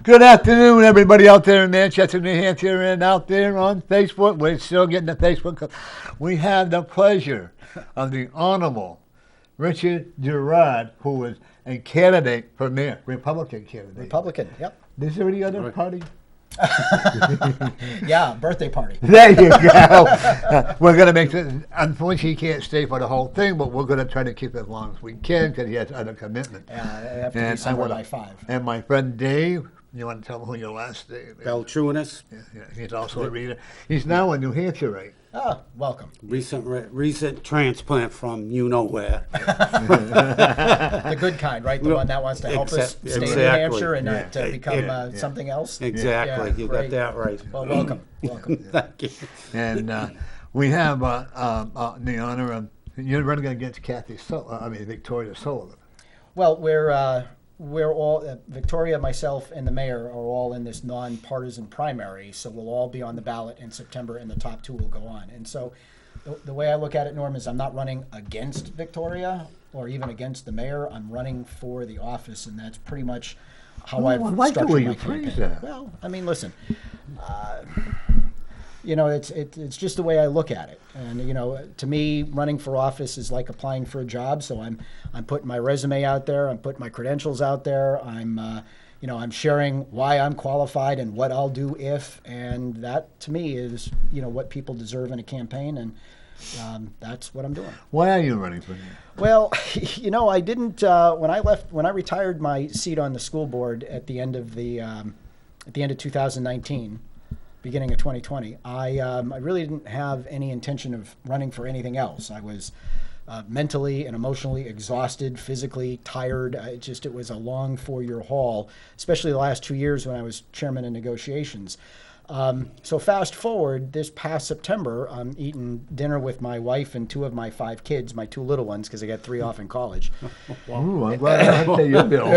Good afternoon, everybody out there in Manchester, New Hampshire, and out there on Facebook. We're still getting the Facebook. We have the pleasure of the Honorable Richard Girard, who is a candidate for mayor, Republican candidate. Republican, yep. Is there any other party? Yeah, birthday party. There you go. We're going to make this. Unfortunately, he can't stay for the whole thing, but we're going to try to keep it as long as we can because he has other commitments. Yeah, it have to be somewhere by 5. And my friend Dave, you want to tell him who your last name is? Balchunis. Yeah, he's also a reader. He's now a New Hampshireite. Oh, welcome. Recent transplant from you-know-where. The good kind, right? The one that wants to help us stay in New Hampshire and not become something else? Exactly. You got that right. Well, welcome. Welcome. Thank you. And we have the honor of, you're running against Victoria Sullivan. Well, we're all, Victoria, myself, and the mayor are all in this non-partisan primary, so we'll all be on the ballot in September, and the top 2 will go on. And so the way I look at it, Norm, is I'm not running against Victoria or even against the mayor. I'm running for the office, and that's pretty much how I've structured my campaign. Well, I mean, listen, it's just the way I look at it. And, to me, running for office is like applying for a job. So I'm putting my resume out there. I'm putting my credentials out there. I'm sharing why I'm qualified and what I'll do if. And that, to me, is, what people deserve in a campaign. And that's what I'm doing. Why are you running for mayor? Well, I didn't, when I retired my seat on the school board at the end of 2019, beginning of 2020, I really didn't have any intention of running for anything else. I was mentally and emotionally exhausted, physically tired. It was a long 4-year haul, especially the last 2 years when I was chairman of negotiations. So fast forward, this past September, I'm eating dinner with my wife and 2 of my 5 kids, my 2 little ones, because I got 3 off in college. Ooh, I'm glad I pay your bill.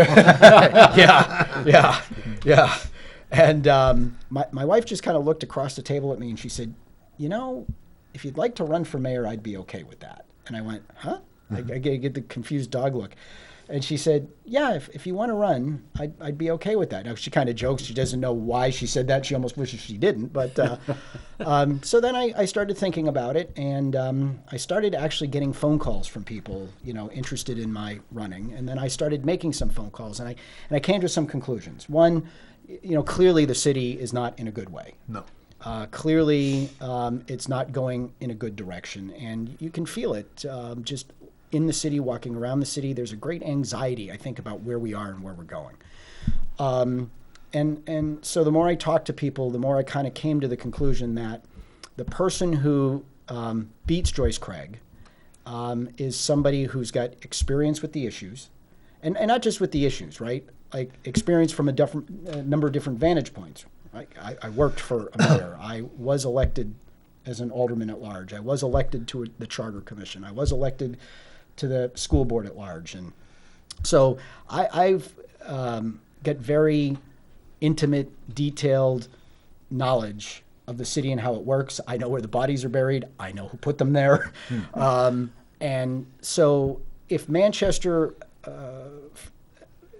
Yeah. And my wife just kind of looked across the table at me and she said, if you'd like to run for mayor, I'd be okay with that. And I went, huh? I get the confused dog look. And she said, yeah, if you want to run, I'd be okay with that. Now, she kind of jokes. She doesn't know why she said that. She almost wishes she didn't. But so then I started thinking about it, and I started actually getting phone calls from people, interested in my running. And then I started making some phone calls, and I came to some conclusions. One, clearly the city is not in a good way. No. Clearly, it's not going in a good direction, and you can feel it just in the city, walking around the city. There's a great anxiety, I think, about where we are and where we're going. And so the more I talked to people, the more I kind of came to the conclusion that the person who beats Joyce Craig is somebody who's got experience with the issues, and not just with the issues, right? Like experience from a number of different vantage points. I worked for a mayor. I was elected as an alderman at large. I was elected to the Charter Commission. I was elected to the school board at large. And so I've got very intimate, detailed knowledge of the city and how it works. I know where the bodies are buried. I know who put them there. And so if Manchester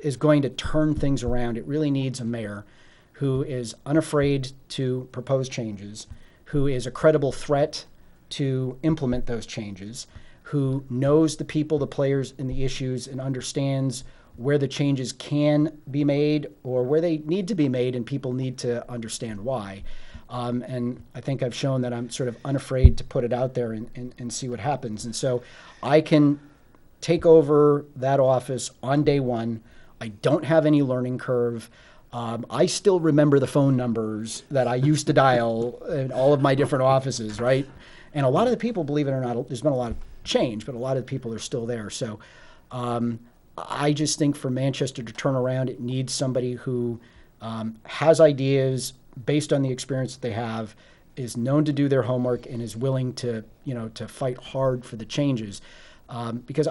is going to turn things around, it really needs a mayor who is unafraid to propose changes, who is a credible threat to implement those changes, who knows the people, the players, and the issues, and understands where the changes can be made or where they need to be made, and people need to understand why. And I think I've shown that I'm sort of unafraid to put it out there and see what happens. And so I can take over that office on day one. I don't have any learning curve. I still remember the phone numbers that I used to dial in all of my different offices, right? And a lot of the people, believe it or not, there's been a lot of change, but a lot of the people are still there. So I just think for Manchester to turn around, it needs somebody who has ideas based on the experience that they have, is known to do their homework, and is willing to, to fight hard for the changes. Because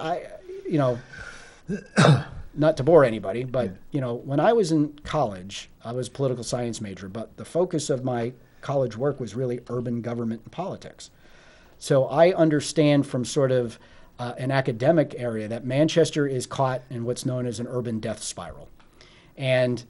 not to bore anybody, but when I was in college, I was a political science major, but the focus of my college work was really urban government and politics. So I understand from sort of an academic area that Manchester is caught in what's known as an urban death spiral. And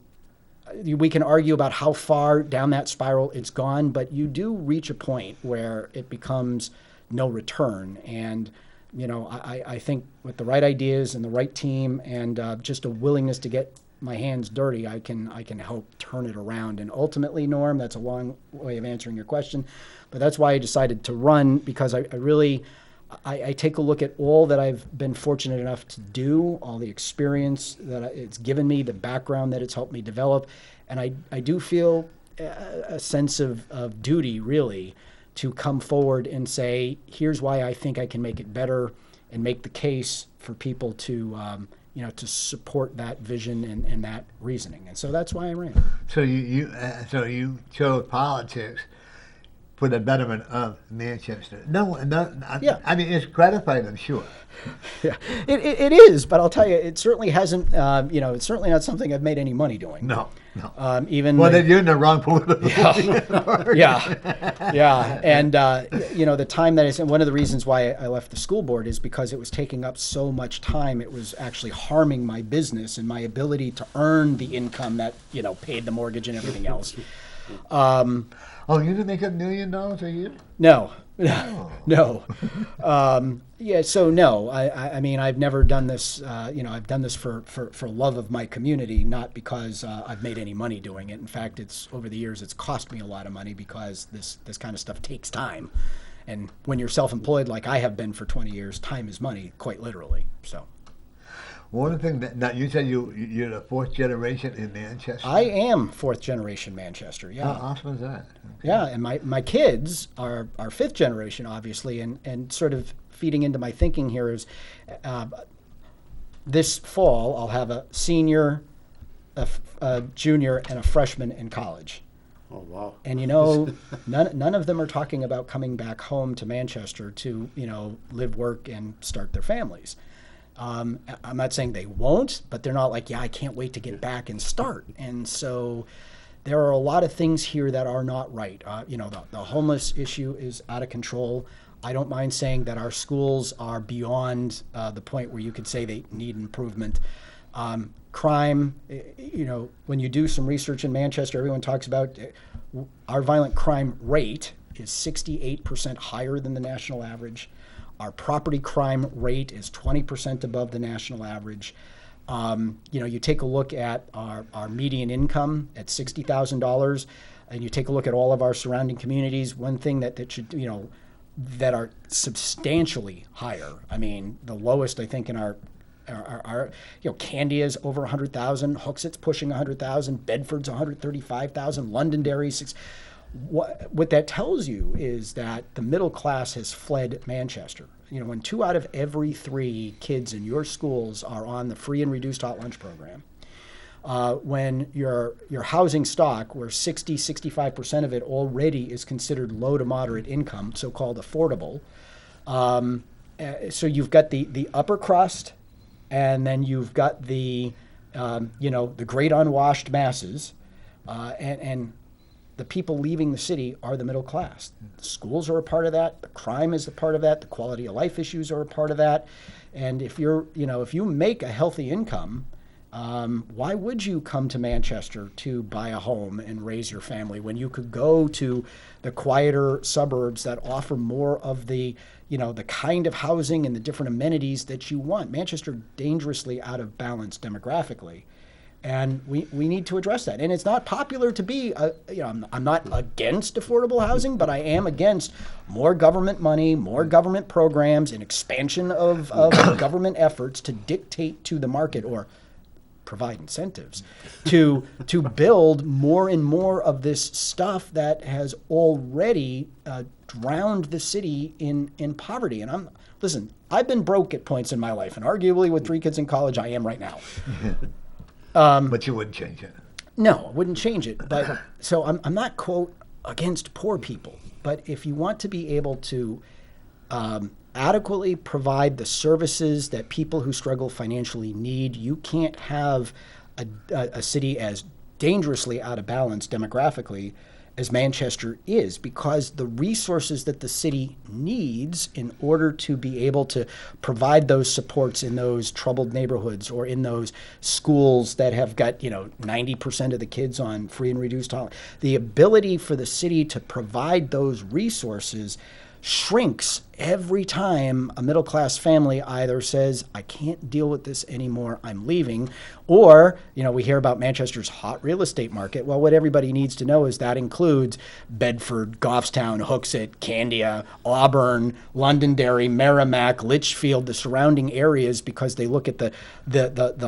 we can argue about how far down that spiral it's gone, but you do reach a point where it becomes no return. And, I think with the right ideas and the right team and just a willingness to get my hands dirty, I can help turn it around. And ultimately, Norm, that's a long way of answering your question, but that's why I decided to run, because I take a look at all that I've been fortunate enough to do, all the experience that it's given me, the background that it's helped me develop, and I do feel a sense of duty, really, to come forward and say, here's why I think I can make it better, and make the case for people to to support that vision and that reasoning. And so that's why I ran. So you chose politics for the betterment of Manchester. No, Yeah. I mean, it's gratifying, I'm sure. Yeah, it is, but I'll tell you, it certainly hasn't. It's certainly not something I've made any money doing. No. Then you're in the wrong political yeah. And the time that one of the reasons why I left the school board is because it was taking up so much time. It was actually harming my business and my ability to earn the income that paid the mortgage and everything else. Oh, you didn't make $1 million a year? No. Oh. No. So no, I mean, I've never done this, I've done this for love of my community, not because I've made any money doing it. In fact, over the years, it's cost me a lot of money because this kind of stuff takes time. And when you're self-employed like I have been for 20 years, time is money, quite literally. So. One of the things that you said you're the fourth generation in Manchester. I am fourth generation Manchester. Yeah. How awesome is that? Okay. Yeah, and my kids are fifth generation, obviously, and sort of feeding into my thinking here is, this fall I'll have a senior, a junior, and a freshman in college. Oh, wow. And none of them are talking about coming back home to Manchester to live, work, and start their families. I'm not saying they won't, but they're not like, I can't wait to get back and start. And so there are a lot of things here that are not right. The homeless issue is out of control. I don't mind saying that our schools are beyond the point where you could say they need improvement. Crime, when you do some research in Manchester, everyone talks about our violent crime rate is 68% higher than the national average. Our property crime rate is 20% above the national average. You take a look at our median income at $60,000, and you take a look at all of our surrounding communities. One thing that should, that are substantially higher. I mean, the lowest I think in our Candia's over 100,000, Hooksit's pushing 100,000, Bedford's 135,000, Londonderry's What that tells you is that the middle class has fled Manchester. When 2 out of every 3 kids in your schools are on the free and reduced hot lunch program, when your housing stock, where 65% of it already is considered low to moderate income, so-called affordable, so you've got the upper crust, and then you've got the great unwashed masses, and the people leaving the city are the middle class. The schools are a part of that. The crime is a part of that. The quality of life issues are a part of that. And if if you make a healthy income, why would you come to Manchester to buy a home and raise your family when you could go to the quieter suburbs that offer more of the kind of housing and the different amenities that you want? Manchester dangerously out of balance demographically. And we need to address that. And it's not popular to be, I'm not against affordable housing, but I am against more government money, more government programs, and expansion of government efforts to dictate to the market or provide incentives to build more and more of this stuff that has already drowned the city in poverty. And I've been broke at points in my life, and arguably with 3 kids in college, I am right now. But you wouldn't change it. No, I wouldn't change it. But so I'm not, quote, against poor people. But if you want to be able to adequately provide the services that people who struggle financially need, you can't have a city as dangerously out of balance demographically as Manchester is, because the resources that the city needs in order to be able to provide those supports in those troubled neighborhoods or in those schools that have got 90% of the kids on free and reduced tolerance, the ability for the city to provide those resources shrinks every time a middle class family either says, I can't deal with this anymore, I'm leaving, or, we hear about Manchester's hot real estate market. Well, what everybody needs to know is that includes Bedford, Goffstown, Hooksett, Candia, Auburn, Londonderry, Merrimack, Litchfield, the surrounding areas, because they look at the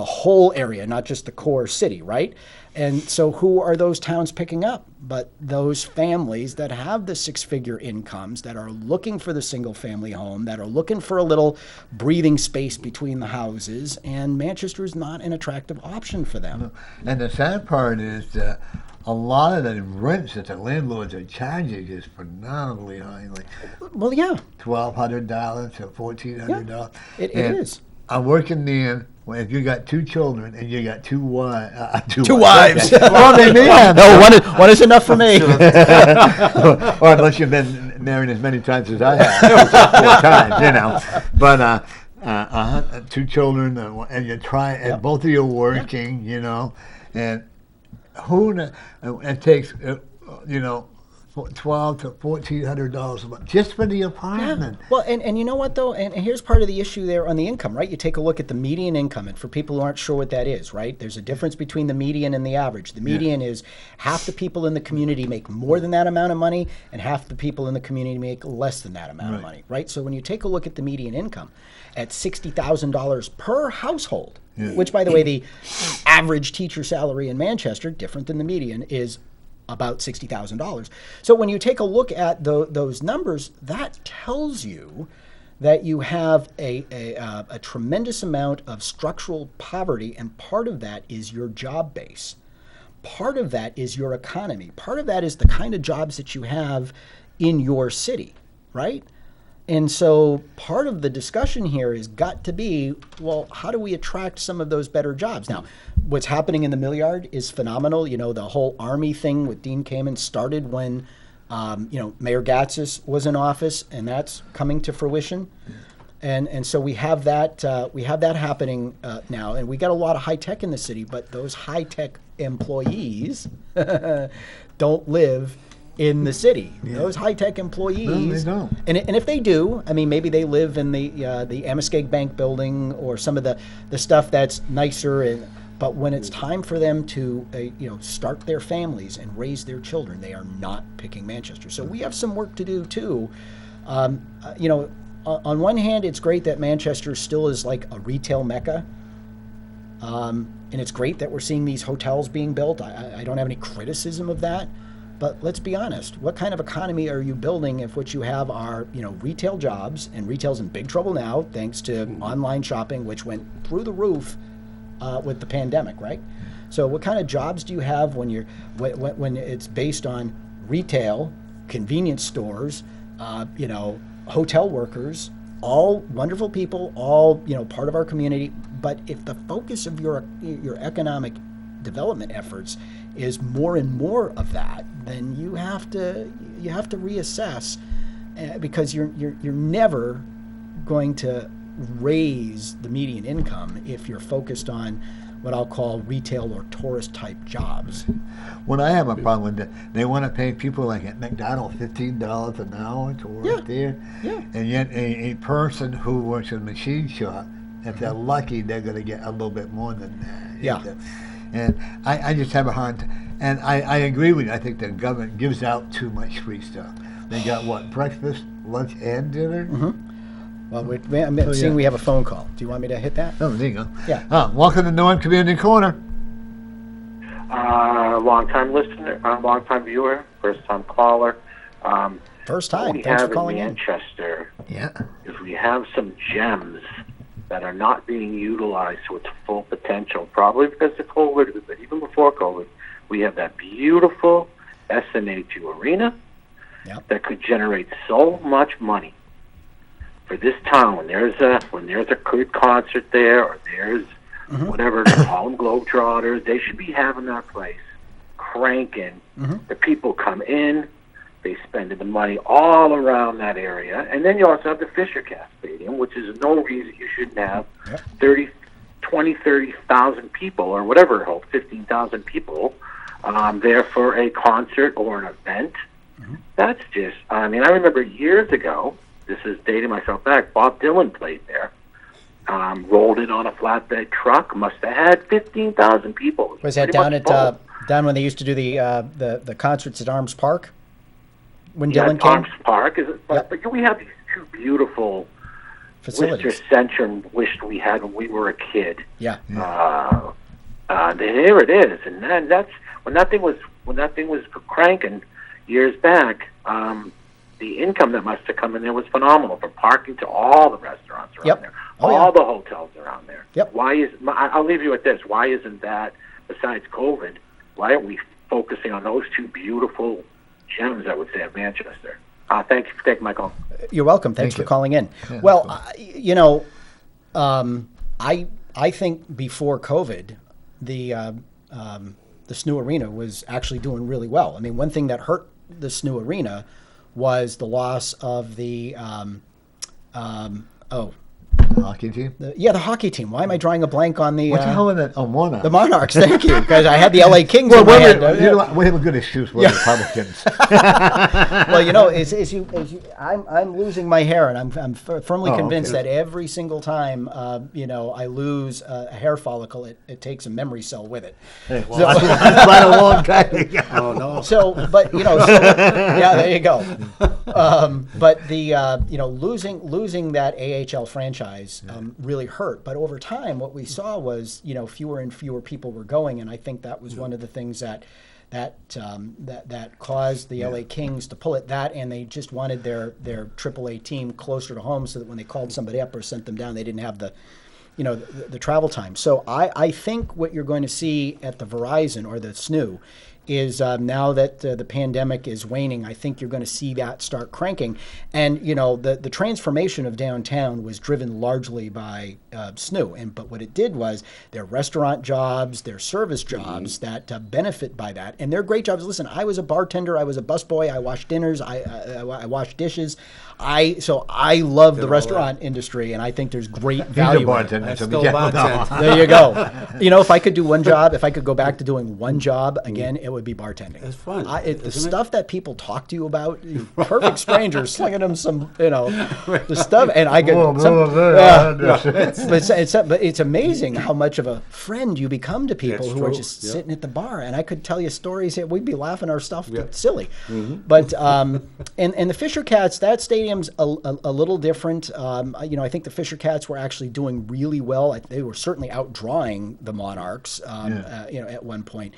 whole area, not just the core city, right? And so who are those towns picking up? But those families that have the six-figure incomes, that are looking for the single-family home, that are looking for a little breathing space between the houses, and Manchester is not an attractive option for them. And the sad part is that a lot of the rents that the landlords are charging is phenomenally high, like Well, yeah, $1,200 to $1,400. it is. I'm working there. Well, if you got two children and you got two wives. Two wives. Well, maybe No, one is enough for me. or unless you've been married as many times as I have, which is 4 times, But two children, and you try, and both of you are working, and it takes, $1,200 to $1,400 a month just for the apartment. Well, and you know what, though? And here's part of the issue there on the income, right? You take a look at the median income, and for people who aren't sure what that is, right? There's a difference between the median and the average. The median is half the people in the community make more than that amount of money, and half the people in the community make less than that amount of money, right? So when you take a look at the median income at $60,000 per household, which, by the way, the average teacher salary in Manchester, different than the median, is about $60,000. So when you take a look at those numbers, that tells you that you have a tremendous amount of structural poverty, and part of that is your job base. Part of that is your economy. Part of that is the kind of jobs that you have in your city, right? And so part of the discussion here has got to be, well, how do we attract some of those better jobs? Now, what's happening in the Mill Yard is phenomenal. The whole Army thing with Dean Kamen started when, Mayor Gatzis was in office, and that's coming to fruition. And so we have that happening now, and we got a lot of high tech in the city, but those high tech employees don't live in the city. Those high-tech employees. No, they don't. And if they do, maybe they live in the Amoskeag Bank building or some of the stuff that's nicer. But when it's time for them to start their families and raise their children, they are not picking Manchester. So we have some work to do too. On one hand, it's great that Manchester still is like a retail mecca. And it's great that we're seeing these hotels being built. I don't have any criticism of that. But let's be honest, what kind of economy are you building if what you have are, retail jobs, and retail's in big trouble now thanks to online shopping, which went through the roof with the pandemic, right? So what kind of jobs do you have when when it's based on retail, convenience stores, hotel workers, all wonderful people, all, part of our community, but if the focus of your economic development efforts is more and more of that, then you have to reassess, because you're never going to raise the median income if you're focused on what I'll call retail or tourist type jobs. What I have a problem with that, they want to pay people like at McDonald's $15 an hour to work there, and yet a person who works in a machine shop, if they're lucky, they're going to get a little bit more than that. And I just have a hard time. And I agree with you. I think the government gives out too much free stuff. They got, breakfast, lunch, and dinner? Mm-hmm. Well, I'm seeing we have a phone call. Do you want me to hit that? Oh, there you go. Yeah. Welcome to Northern Community Corner. Long-time listener, long-time viewer, first-time caller. First time. We Thanks have for calling in Manchester Yeah. is we have some gems that are not being utilized to its full potential, probably because of COVID, but even before COVID. We have that beautiful SNH Arena that could generate so much money for this town. When there's a good concert there, or there's whatever, the Harlem Globetrotters, they should be having that place cranking. The people come in, they spend the money all around that area, and then you also have the Fisher Cat Stadium, which is no reason you shouldn't have 30,000 people or whatever it holds, 15,000 people there for a concert or an event. That's just, I mean, I remember years ago, this is dating myself back, Bob Dylan played there. Rolled in on a flatbed truck, must have had 15,000 people. Was that down at down when they used to do the concerts at Arms Park? When Dylan came? Arms Park, but we have these two beautiful facilities. Worcester Centrum wished we had when we were a kid. Yeah. There it is, and then that's when that thing was cranking years back. The income that must have come in there was phenomenal, from parking to all the restaurants around there, all the hotels around there. I'll leave you with this. Why isn't that, besides COVID, why aren't we focusing on those two beautiful gems, I would say, of Manchester? Thank you for taking my call. You're welcome. Thanks for calling in. Yeah, well, I think before COVID, the SNU Arena was actually doing really well. I mean, one thing that hurt the SNU Arena was the loss of the hockey team? The hockey team. Why am I drawing a blank on the... What the hell is that? Oh, Monarchs. The Monarchs, thank you, because I had the LA Kings Well, in my head. we have a good excuse for Republicans. Well, I'm losing my hair, and I'm firmly convinced that every single time, I lose a hair follicle, it takes a memory cell with it. Hey, well, that's quite a long time. Oh, no. Yeah, there you go. But losing that AHL franchise really hurt. But over time, what we saw was, fewer and fewer people were going, and I think that was one of the things that caused the LA Kings to pull it. That, and they just wanted their AAA team closer to home, so that when they called somebody up or sent them down, they didn't have the travel time. So I think what you're going to see at the Verizon or the SNU is now that the pandemic is waning, I think you're going to see that start cranking. And, the transformation of downtown was driven largely by SNU. But what it did was their restaurant jobs, their service jobs that benefit by that. And they're great jobs. Listen, I was a bartender. I was a busboy. I washed dinners. I washed dishes. I love the restaurant industry, and I think there's great value. He's a bartender. So There you go. If I could do one job, if I could go back to doing one job again, it would be bartending. It's fun. The stuff that people talk to you about, perfect strangers, slinging them some, the stuff, and I get. But it's amazing how much of a friend you become to people who are just sitting at the bar, and I could tell you stories that we'd be laughing our stuff silly. But and the Fisher Cats, that stadium's a little different. I think the Fisher Cats were actually doing really well. They were certainly outdrawing the Monarchs. At one point,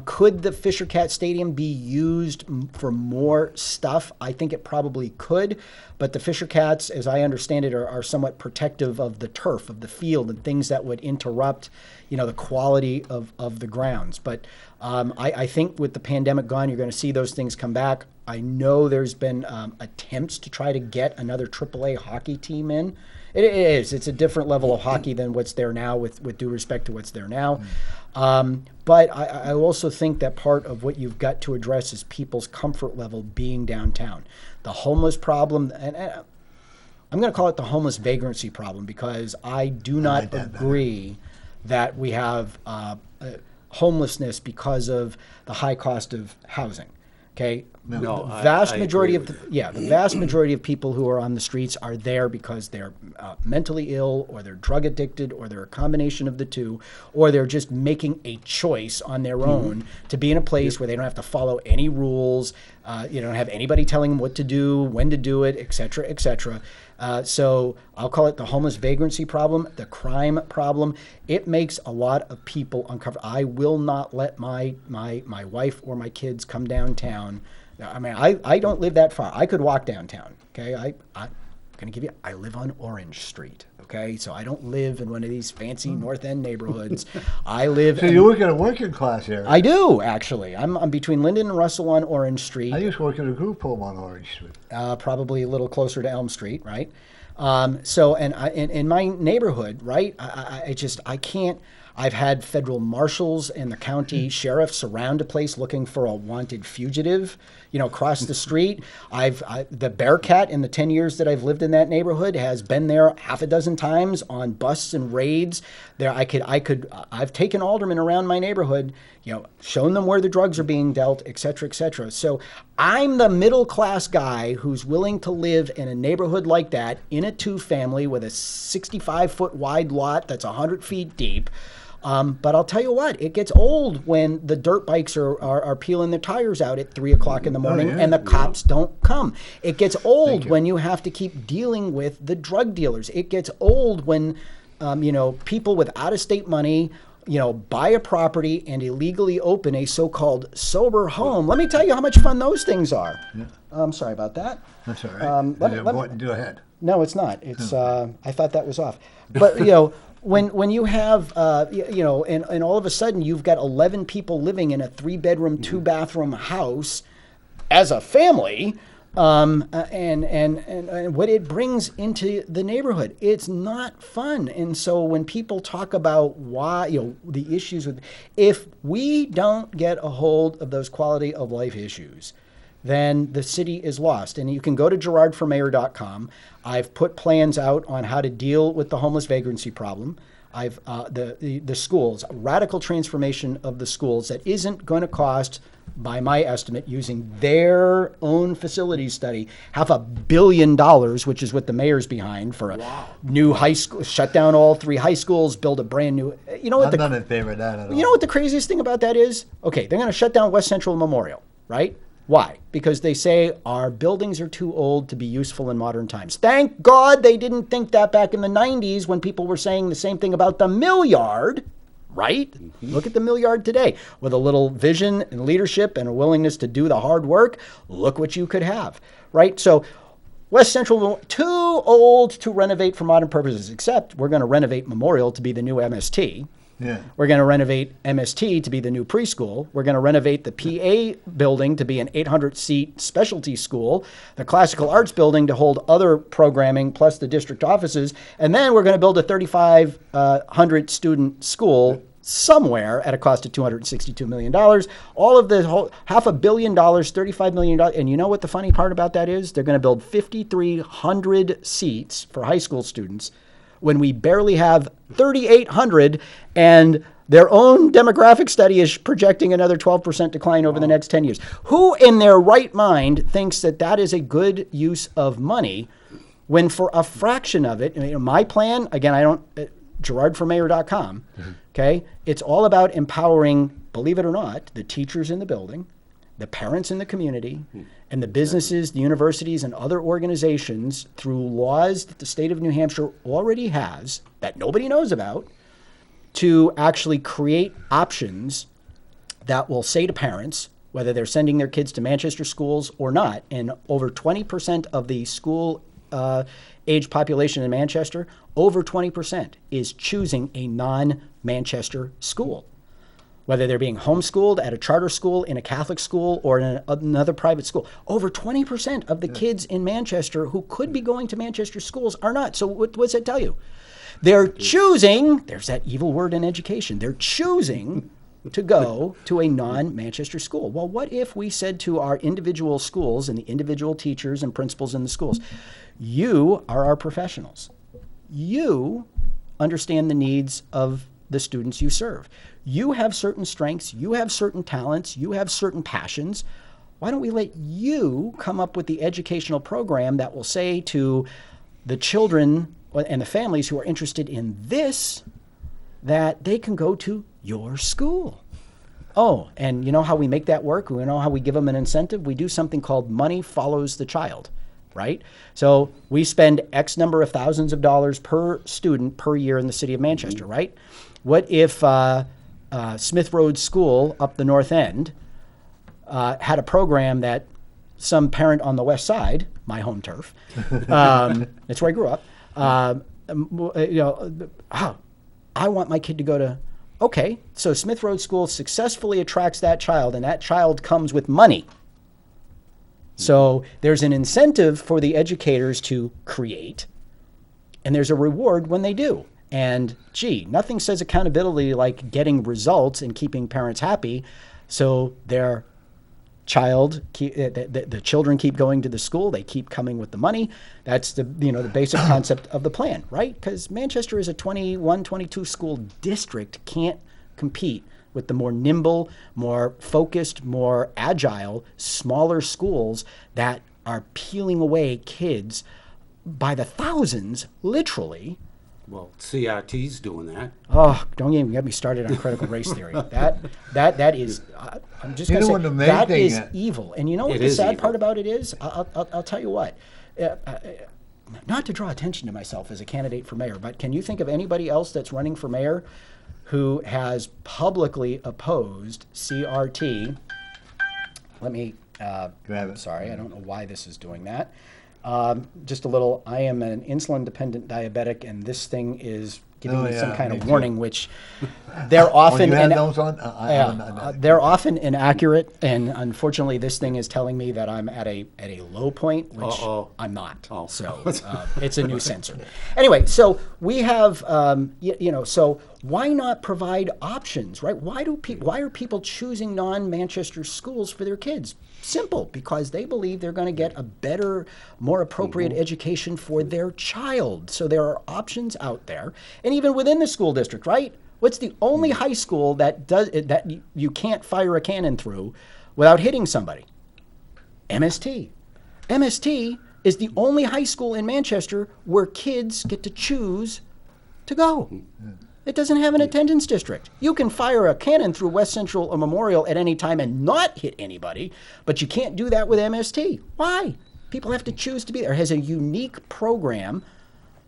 could the Fisher Cat Stadium be used for more stuff? I think it probably could, but the Fisher Cats, as I understand it, are somewhat protective of the turf, of the field, and things that would interrupt, the quality of the grounds. But I think with the pandemic gone, you're going to see those things come back. I know there's been attempts to try to get another AAA hockey team in. It is. It's a different level of hockey than what's there now, with due respect to what's there now. But I also think that part of what you've got to address is people's comfort level being downtown. The homeless problem, and I'm going to call it the homeless vagrancy problem, because I do not agree that we have homelessness because of the high cost of housing. Okay. No, the vast I majority agree of the vast majority of people who are on the streets are there because they're mentally ill, or they're drug addicted, or they're a combination of the two, or they're just making a choice on their own to be in a place where they don't have to follow any rules. You don't have anybody telling them what to do, when to do it, et cetera, et cetera. So I'll call it the homeless vagrancy problem, the crime problem. It makes a lot of people uncomfortable. I will not let my wife or my kids come downtown. I mean, I don't live that far. I could walk downtown. Okay, I'm going to give you. I live on Orange Street. Okay, so I don't live in one of these fancy North End neighborhoods. I live. So you work in a working class area. I do, actually. I'm between Linden and Russell on Orange Street. I used to work in a group home on Orange Street. Probably a little closer to Elm Street, right? So in my neighborhood, right? I I've had federal marshals and the county sheriff surround a place looking for a wanted fugitive, across the street. The Bearcat in the 10 years that I've lived in that neighborhood has been there half a dozen times on busts and raids. I've taken aldermen around my neighborhood, shown them where the drugs are being dealt, et cetera, et cetera. So I'm the middle class guy who's willing to live in a neighborhood like that in a 2-family with a 65-foot wide lot that's 100 feet deep. But I'll tell you what, it gets old when the dirt bikes are peeling their tires out at 3 o'clock in the morning and the cops don't come. It gets old when you have to keep dealing with the drug dealers. It gets old when, people with out-of-state money, buy a property and illegally open a so-called sober home. Let me tell you how much fun those things are. Yeah. I'm sorry about that. That's all right. Go ahead. No, it's not. It's I thought that was off. But when you have and all of a sudden you've got 11 people living in a 3-bedroom, 2-bathroom house as a family, and what it brings into the neighborhood, it's not fun. And so when people talk about why the issues with, if we don't get a hold of those quality of life issues, then the city is lost. And you can go to GirardForMayor.com. I've put plans out on how to deal with the homeless vagrancy problem. I've the schools, radical transformation of the schools that isn't going to cost, by my estimate, using their own facility study, $500 million, which is what the mayor's behind for a new high school, shut down all 3 high schools, build a brand new. I'm not in favor of that at all. You know what the craziest thing about that is? Okay, they're going to shut down West Central Memorial, right? Why? Because they say our buildings are too old to be useful in modern times. Thank God they didn't think that back in the 90s when people were saying the same thing about the Mill Yard, right? Mm-hmm. Look at the Mill Yard today. With a little vision and leadership and a willingness to do the hard work, look what you could have, right? So West Central, too old to renovate for modern purposes, except we're going to renovate Memorial to be the new MST. Yeah. We're going to renovate MST to be the new preschool. We're going to renovate the PA building to be an 800-seat specialty school, the Classical Arts building to hold other programming plus the district offices, and then we're going to build a 3,500-student school somewhere at a cost of $262 million. All of the whole $500 million, $35 million. And you know what the funny part about that is? They're going to build 5,300 seats for high school students when we barely have 3,800, and their own demographic study is projecting another 12% decline over the next 10 years. Who in their right mind thinks that that is a good use of money when for a fraction of it, my plan, again, GirardForMayor.com, okay? It's all about empowering, believe it or not, the teachers in the building, the parents in the community, and the businesses, the universities, and other organizations through laws that the state of New Hampshire already has that nobody knows about to actually create options that will say to parents, whether they're sending their kids to Manchester schools or not, and over 20% of the school age population in Manchester, over 20% is choosing a non-Manchester school. Whether they're being homeschooled at a charter school, in a Catholic school, or in another private school. Over 20% of the kids in Manchester who could be going to Manchester schools are not. So what's that tell you? They're choosing, there's that evil word in education, they're choosing to go to a non-Manchester school. Well, what if we said to our individual schools and the individual teachers and principals in the schools, you are our professionals. You understand the needs of the students you serve. You have certain strengths, you have certain talents, you have certain passions. Why don't we let you come up with the educational program that will say to the children and the families who are interested in this that they can go to your school? Oh, and you know how we make that work? We know how we give them an incentive? We do something called money follows the child, right? So we spend X number of thousands of dollars per student per year in the city of Manchester, right? What if Smith Road School up the North End had a program that some parent on the west side, my home turf, that's where I grew up, I want my kid to go to, okay, so Smith Road School successfully attracts that child, and that child comes with money. So there's an incentive for the educators to create, and there's a reward when they do. And gee, nothing says accountability like getting results and keeping parents happy, so their the children keep going to the school, they keep coming with the money. That's the basic concept of the plan, right? Because Manchester is a 21, 22 school district, can't compete with the more nimble, more focused, more agile, smaller schools that are peeling away kids by the thousands, literally. Well, CRT's doing that. Oh, don't even get me started on critical race theory. That is, I'm just going to say, that is evil. And you know what the sad part about it is? I'll tell you what. Not to draw attention to myself as a candidate for mayor, but can you think of anybody else that's running for mayor who has publicly opposed CRT? Let me, sorry, I don't know why this is doing that. Just a little, I am an insulin-dependent diabetic, and this thing is giving me some kind of warning, which they're often they're often inaccurate, and unfortunately, this thing is telling me that I'm at a low point, which I'm not. So it's a new sensor. Anyway, so we have so why not provide options, right? Why are people choosing non-Manchester schools for their kids? Simple, because they believe they're going to get a better, more appropriate education for their child. So there are options out there, and even within the school district, right? What's the only high school that you can't fire a cannon through without hitting somebody? MST. MST is the only high school in Manchester where kids get to choose to go. It doesn't have an attendance district. You can fire a cannon through West Central or Memorial at any time and not hit anybody, but you can't do that with MST. Why? People have to choose to be there. It has a unique program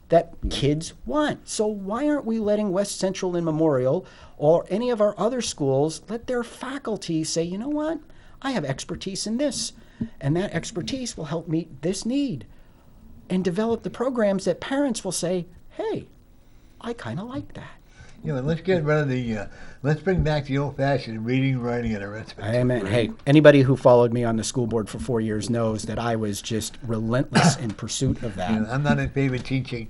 that kids want. So why aren't we letting West Central and Memorial or any of our other schools let their faculty say, you know what, I have expertise in this, and that expertise will help meet this need, and develop the programs that parents will say, hey, I kind of like that. Let's get rid of the, let's bring back the old-fashioned reading, writing, and arithmetic. Amen. Hey, anybody who followed me on the school board for 4 years knows that I was just relentless in pursuit of that. I'm not in favor of teaching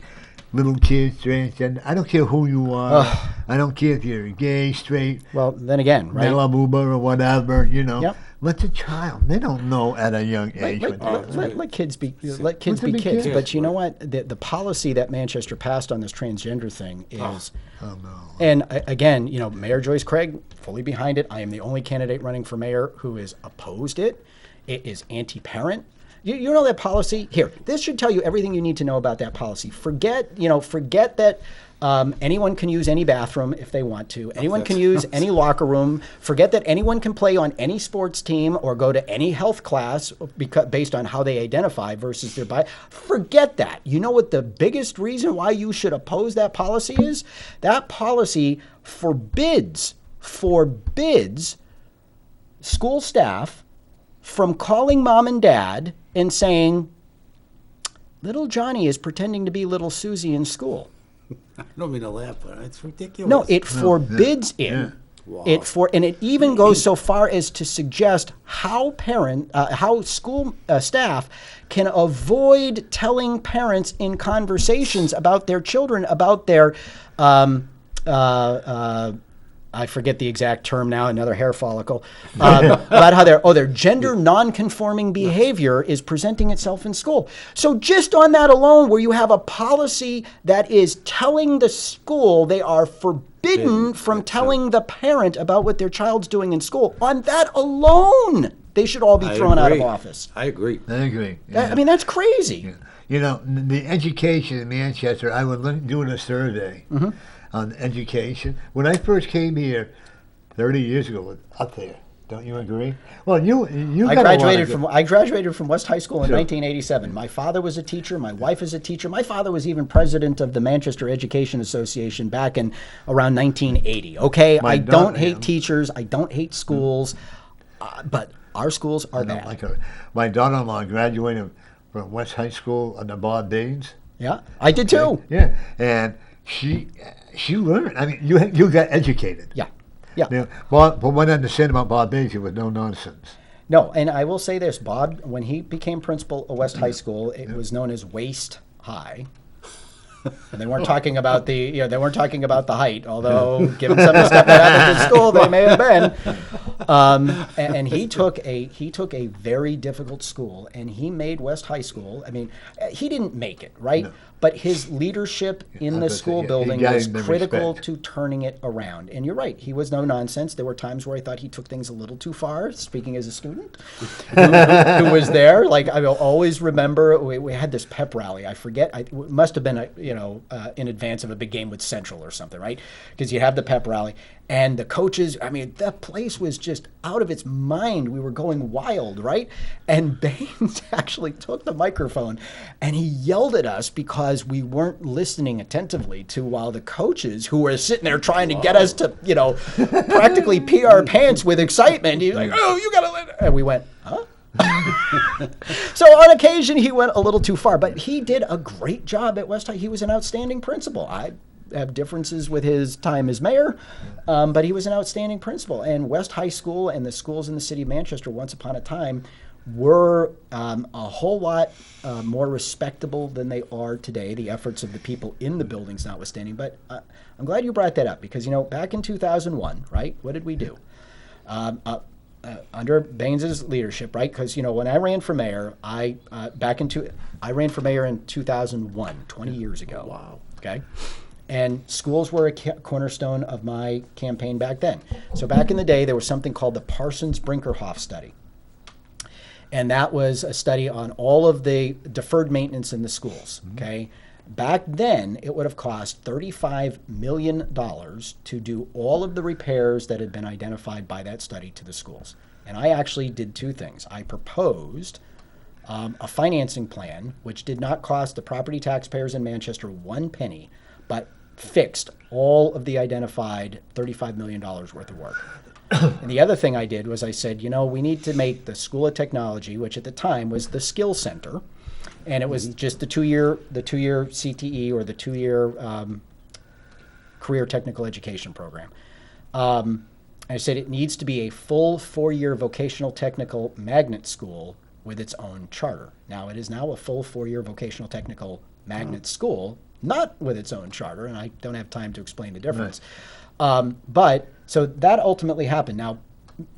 little kids transgender. I don't care who you are. I don't care if you're gay, straight. Well, then again, right? Melabuba or whatever, Yep. Let the child. They don't know at a young age. Let kids be kids. But you know what? The policy that Manchester passed on this transgender thing is. Oh no. And again, Mayor Joyce Craig fully behind it. I am the only candidate running for mayor who is opposed it. It is anti-parent. You know that policy? Here, this should tell you everything you need to know about that policy. Forget that anyone can use any bathroom if they want to. Anyone can use any locker room. Forget that anyone can play on any sports team or go to any health class based on how they identify versus their bias. Forget that. You know what the biggest reason why you should oppose that policy is? That policy forbids school staff from calling mom and dad and saying, little Johnny is pretending to be little Susie in school. I don't mean to laugh, but it's ridiculous. No, it forbids it. Yeah. Wow. And it even goes so far as to suggest how school staff can avoid telling parents in conversations about their children about their I forget the exact term now, another hair follicle, about how their gender non-conforming behavior is presenting itself in school. So just on that alone, where you have a policy that is telling the school they are forbidden from telling the parent about what their child's doing in school, on that alone, they should all be thrown out of office. I agree. Yeah. I mean, that's crazy. Yeah. The education in Manchester, I was doing a survey. Mm-hmm. On education. When I first came here 30 years ago, it was up there. Don't you agree? Well, I graduated from West High School in 1987. My father was a teacher. My wife is a teacher. My father was even president of the Manchester Education Association back in around 1980. Okay, I don't hate teachers. I don't hate schools, but our schools are bad. My daughter-in-law graduated from West High School under Bob Baines. Yeah, I did too. Yeah, and she learned. I mean, you got educated. Yeah. Well, from what I understand about Bob Baines, it was no nonsense. No, and I will say this, Bob, when he became principal of West High School, it was known as waist high. And they weren't talking about they weren't talking about the height, although given some of the stuff that happened in school, they may have been. And he took a very difficult school, and he made West High School. I mean, he didn't make it, right? No. But his leadership in the school he building got was him the critical respect. to turning it around. And you're right, he was no nonsense. There were times where I thought he took things a little too far, speaking as a student who was there. Like, I will always remember, we had this pep rally. I forget, it must have been, in advance of a big game with Central or something, right? Because you have the pep rally. And the coaches, I mean, that place was just out of its mind. We were going wild, right? And Baines actually took the microphone and he yelled at us because we weren't listening attentively to while the coaches, who were sitting there trying to get us to, practically pee our pants with excitement. He's like, "Oh, you gotta let," and we went, "Huh?" So on occasion he went a little too far, but he did a great job at West High. He was an outstanding principal. I have differences with his time as mayor, but he was an outstanding principal. And West High School and the schools in the city of Manchester once upon a time were a whole lot more respectable than they are today, the efforts of the people in the buildings notwithstanding. But I'm glad you brought that up because, back in 2001, right, what did we do? Under Baines's leadership, right? Because, when I ran for mayor, I ran for mayor in 2001, 20 years ago. Wow. Okay. And schools were a cornerstone of my campaign back then. So back in the day, there was something called the Parsons-Brinkerhoff study. And that was a study on all of the deferred maintenance in the schools, okay? Back then, it would have cost $35 million to do all of the repairs that had been identified by that study to the schools. And I actually did two things. I proposed a financing plan, which did not cost the property taxpayers in Manchester one penny, but fixed all of the identified $35 million worth of work. And the other thing I did was I said, we need to make the School of Technology, which at the time was the Skill Center, and it was just the two-year CTE or the two-year Career Technical Education Program. I said it needs to be a full 4-year vocational technical magnet school with its own charter. Now, it is now a full 4-year vocational technical magnet school, not with its own charter, and I don't have time to explain the difference. Right. But so that ultimately happened. Now,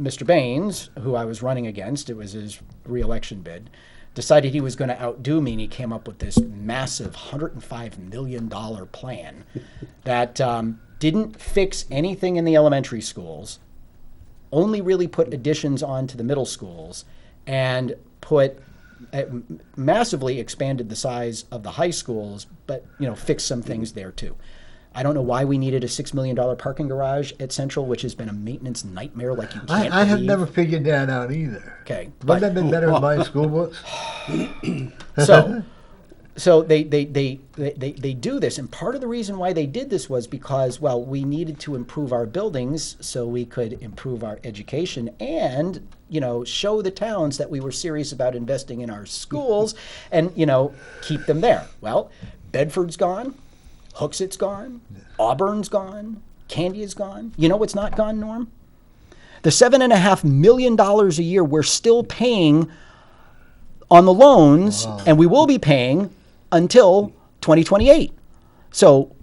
Mr. Baines, who I was running against, it was his re-election bid, decided he was going to outdo me, and he came up with this massive $105 million plan that didn't fix anything in the elementary schools, only really put additions onto the middle schools, and massively expanded the size of the high schools, but fixed some things there too. I don't know why we needed a $6 million parking garage at Central, which has been a maintenance nightmare like you can't I have believe. never figured that out either. Okay, Wouldn't that been better in my school books? So they do this, and part of the reason why they did this was because, well, we needed to improve our buildings so we could improve our education and, show the towns that we were serious about investing in our schools and, keep them there. Well, Bedford's gone, Hooksit's gone, Auburn's gone, Candy is gone. You know what's not gone, Norm? The $7.5 million a year we're still paying on the loans, and we will be paying until 2028. So,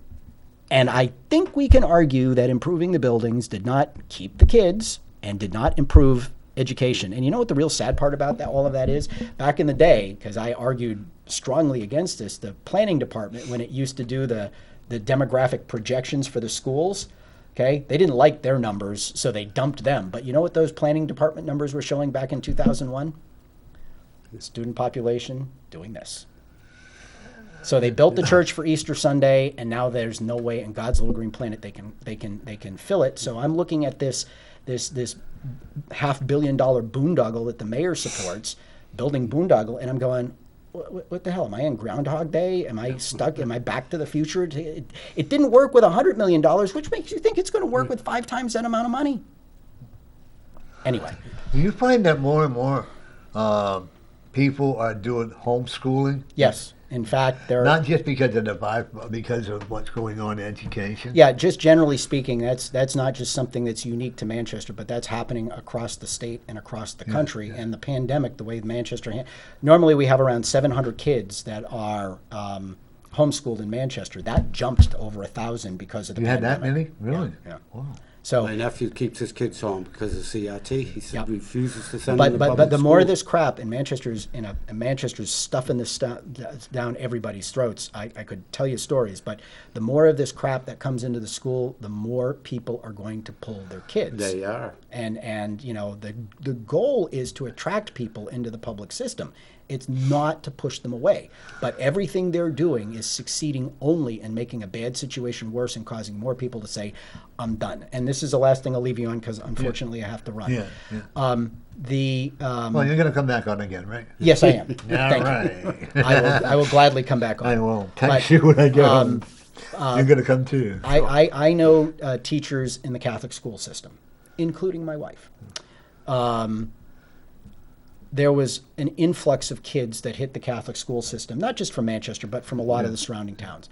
and I think we can argue that improving the buildings did not keep the kids and did not improve education. And you know what the real sad part about that, all of that is? Back in the day, because I argued strongly against this, the planning department, when it used to do the demographic projections for the schools, okay, they didn't like their numbers, so they dumped them. But you know what those planning department numbers were showing back in 2001? The student population doing this. So they built the church for Easter Sunday, and now there's no way in God's little green planet they can fill it. So I'm looking at this $500 million boondoggle that the mayor supports, building boondoggle, and I'm going, what the hell? Am I in Groundhog Day? Am I stuck? Am I Back to the Future? It didn't work with $100 million, which makes you think it's going to work with 5 times that amount of money. Anyway. Do you find that more and more people are doing homeschooling? Yes. In fact, they're not just because of the virus, but because of what's going on in education. Yeah, just generally speaking, that's not just something that's unique to Manchester, but that's happening across the state and across the country. Yeah. And the pandemic, the way Manchester, normally we have around 700 kids that are homeschooled in Manchester, that jumped to over 1,000 because of the You had that pandemic. many? Really? Yeah. Wow. So, My nephew keeps his kids home because of CRT. He said Yep. refuses to send them to but public the more of school. this crap in Manchester's stuffing this down everybody's throats. I could tell you stories, but the more of this crap that comes into the school, the more people are going to pull their kids. They are. And you know, the goal is to attract people into the public system. It's not to push them away. But everything they're doing is succeeding only in making a bad situation worse and causing more people to say, I'm done. And this is the last thing I'll leave you on because unfortunately I have to run. Yeah. Well, you're going to come back on again, right? Yes, I am. All Thank right. you. I will gladly come back on. I will text But, you when I get home. You're going to come too. I know teachers in the Catholic school system, including my wife. There was an influx of kids that hit the Catholic school system, not just from Manchester, but from a lot of the surrounding towns.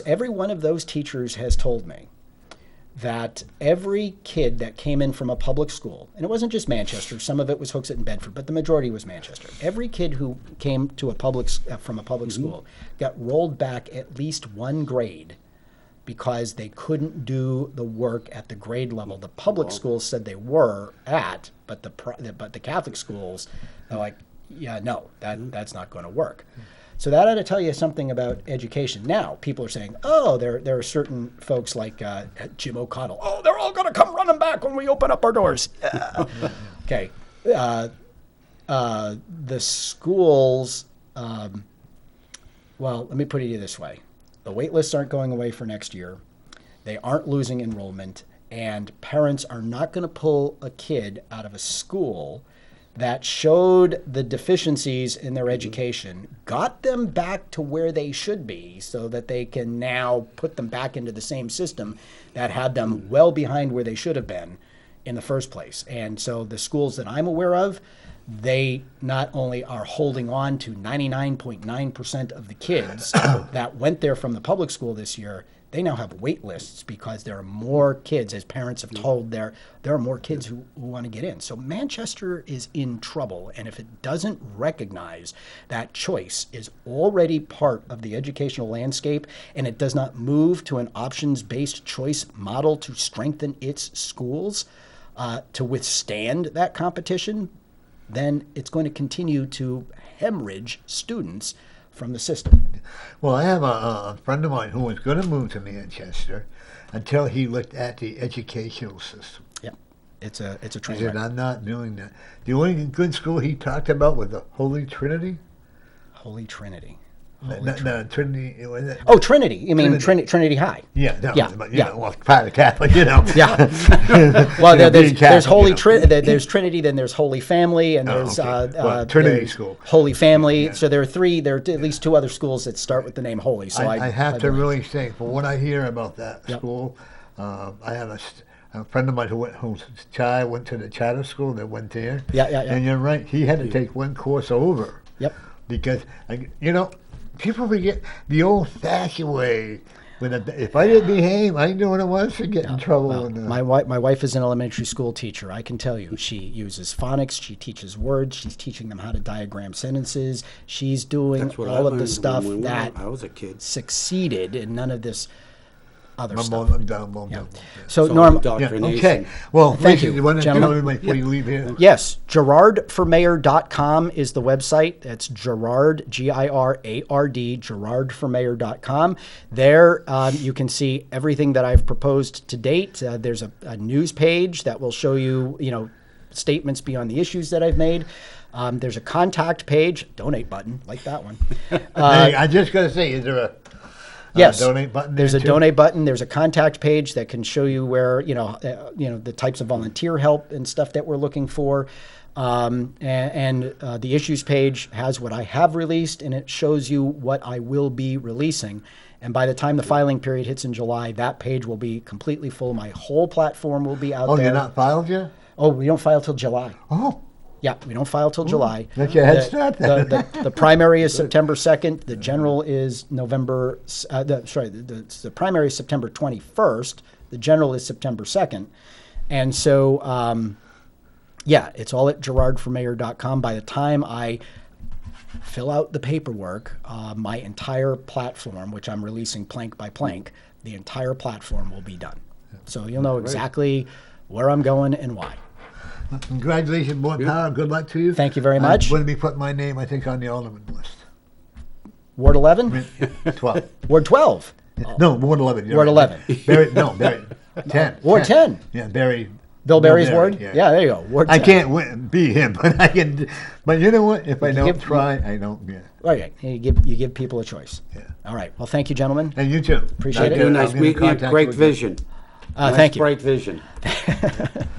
Every one of those teachers has told me that every kid that came in from a public school, and it wasn't just Manchester, some of it was Hooksett and Bedford, but the majority was Manchester. Every kid who came to from a public school got rolled back at least one grade because they couldn't do the work at the grade level. The public schools said they were at, but the Catholic schools are like, yeah, no, that's not going to work. So that ought to tell you something about education. Now, people are saying, oh, there are certain folks like Jim O'Connell. Oh, they're all going to come running back when we open up our doors. Okay. The schools, well, let me put it this way. The wait lists aren't going away for next year. They aren't losing enrollment. And parents are not going to pull a kid out of a school that showed the deficiencies in their education, got them back to where they should be so that they can now put them back into the same system that had them well behind where they should have been in the first place. And so the schools that I'm aware of, they not only are holding on to 99.9% of the kids that went there from the public school this year, they now have wait lists because there are more kids, as parents have told, there are more kids who want to get in. So Manchester is in trouble, and if it doesn't recognize that choice is already part of the educational landscape, and it does not move to an options-based choice model to strengthen its schools to withstand that competition, then it's going to continue to hemorrhage students from the system. Well, I have a friend of mine who was going to move to Manchester until he looked at the educational system. Yep, it's a He train said, wreck. I'm not doing that. The only good school he talked about was the Holy Trinity. Holy Trinity. No, Trinity. Was it? Oh, Trinity. You mean Trinity High? Yeah, no, Yeah, but, yeah. well, private Catholic, Yeah. Well, You know, there's being Catholic, Holy you know. There's Trinity, then there's Holy Family, and Oh, there's okay. Well, Trinity there's School. Holy Family. Yeah. So there are at least two other schools that start with the name Holy. So I have to believe. really say, for what I hear about that Yep. school, I have a friend of mine whose child went to the charter school that went there. Yeah. And you're right, he had to take one course over. Yep. Because, people forget the old-fashioned way. If I didn't behave, I knew what it was to get in trouble. Well, and, my wife is an elementary school teacher. I can tell you, she uses phonics. She teaches words. She's teaching them how to diagram sentences. She's doing That's what I all of learned the stuff when that I was a kid. succeeded, and none of this other I'm stuff. down. So So Norm, Yeah, indoctrination. okay. Well, Thank Richard, you, want to tell gentlemen. everybody before you leave here? yes, GirardForMayor.com is the website. That's Girard, Girard, GirardForMayor.com. There you can see everything that I've proposed to date. There's a news page that will show you, statements beyond the issues that I've made. There's a contact page, donate button, like that one. Hey, I just got to say, is there a Yes, donate button? There's there a too? donate button. There's a contact page that can show you where the types of volunteer help and stuff that we're looking for. And the issues page has what I have released, and it shows you what I will be releasing. And by the time the filing period hits in July, that page will be completely full. My whole platform will be out Oh, there. you're not filed yet? Oh, we don't file till July. Oh, Yeah, we don't file till July. that's your head start then. The primary is September 2nd. The general is the primary is September 21st. The general is September 2nd. And so, it's all at GirardForMayor.com. By the time I fill out the paperwork, my entire platform, which I'm releasing plank by plank, the entire platform will be done. So you'll know exactly where I'm going and why. Congratulations, more power. Good luck to you. Thank you very much. I'm going to be putting my name, I think, on the alderman list. Ward 11? 12. Ward 12? No, Ward 11. you're Ward right. 11. Barry, 10. Ward 10. Yeah, Barry. Bill Barry's Barry, ward? yeah. Yeah, there you go. Ward 10. I can't be him, but I can. But you know what? If I don't try, I don't. Yeah. Okay, you give people a choice. Yeah. All right. Well, thank you, gentlemen. And you too. Appreciate it. Thank you. Nice I'm gonna meeting you. contact Great you again. vision. Nice, Thank you. bright vision.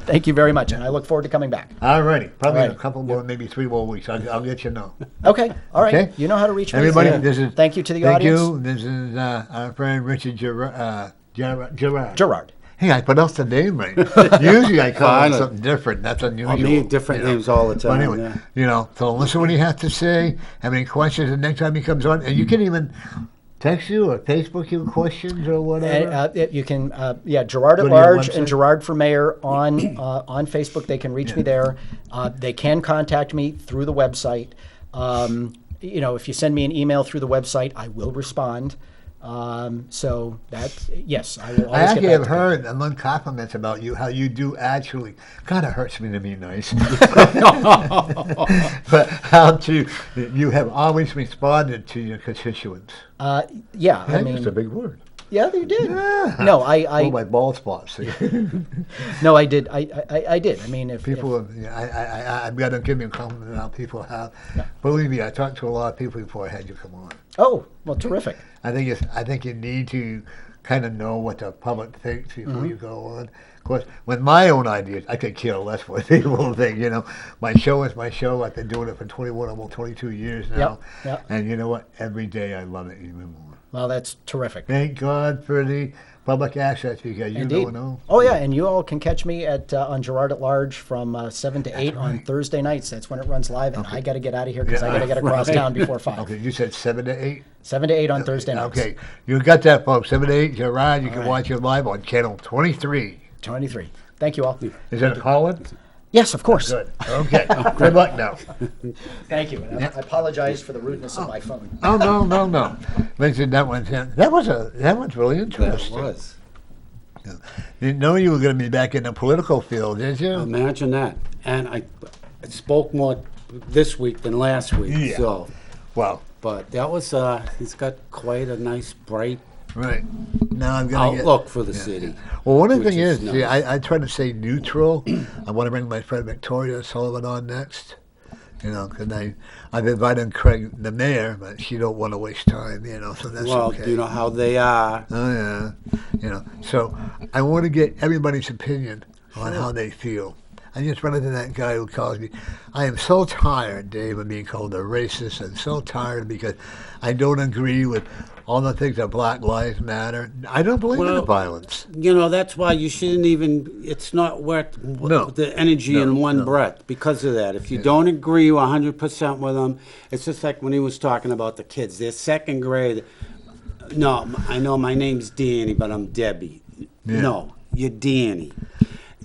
Thank you very much, and I look forward to coming back. All righty. Probably All in right. a couple more, maybe 3 more weeks. I'll let you know. Okay. All right. Okay. You know how to reach me. Everybody, Yeah. this is. Thank you to the thank audience. you. This is our friend Richard Girard. Gerard. Hey, I pronounced the name right. Usually I call him Fine. something different. That's unusual. I mean, different names all the But time. anyway, yeah. so listen what he has to say. Have any questions the next time he comes on? And you can even text you or Facebook you questions or whatever. And, you can, Gerard Go at to your Large and website. Gerard for Mayor on Facebook. They can reach me there. They can contact me through the website. If you send me an email through the website, I will respond. So that's, yes, I will I always actually get have back to heard among compliments about you how you do actually. Kind of hurts me to be nice, but how you have always responded to your constituents. Yeah, I That's a mean, big word. yeah, they did. Yeah. No, Oh, my bald spots. no, I did. I did. I mean, if People, I've got to give you a compliment how people have. Believe me, I talked to a lot of people before I had you come on. oh, well, terrific. I think you need to kind of know what the public thinks before you go on. Of course, with my own ideas, I could care less what people think. My show is my show. I've been doing it for 21, almost 22 years now. Yep. And you know what? Every day I love it even more. Well, that's terrific. Thank God for the public access because you Indeed. don't know. Oh yeah, and you all can catch me at on Gerard at Large from 7 to 8 on Thursday nights. That's when it runs live, and I got to get out of here because Yeah, I got to get across right. town before 5. Okay, you said 7 to 8? 7 to 8 on Thursday nights. Okay, you got that, folks. 7 to 8, Gerard. You can right. watch it live on channel 23. 23. Thank you all. Is that a call-in? Yes, of course. Good. Okay. Good luck now. Thank you. And I apologize for the rudeness of my phone. Oh no. Listen, that one's really That interesting. was. Didn't know you were going to be back in the political field, did you? Imagine that. And I spoke more this week than last week. Yeah. So, Well, but that was he's got quite a nice bright right. Now I'm going to outlook for the city. Well, one of the which things is is, see, nice. I try to stay neutral. I want to bring my friend Victoria Sullivan on next. Because I've invited Craig, the mayor, but she don't want to waste time, so that's Well, okay. you know how they are. Oh, yeah. So I want to get everybody's opinion on how they feel. I just run into that guy who calls me. I am so tired, Dave, of being called a racist. I'm so tired because I don't agree with all the things that Black Lives Matter. I don't believe in the Well, violence. That's why you shouldn't even, it's not worth No. the energy in one no. breath because of that. If you don't agree 100% with them, it's just like when he was talking about the kids. They're second grade. No, I know my name's Danny, but I'm Debbie. Yeah. No, you're Danny.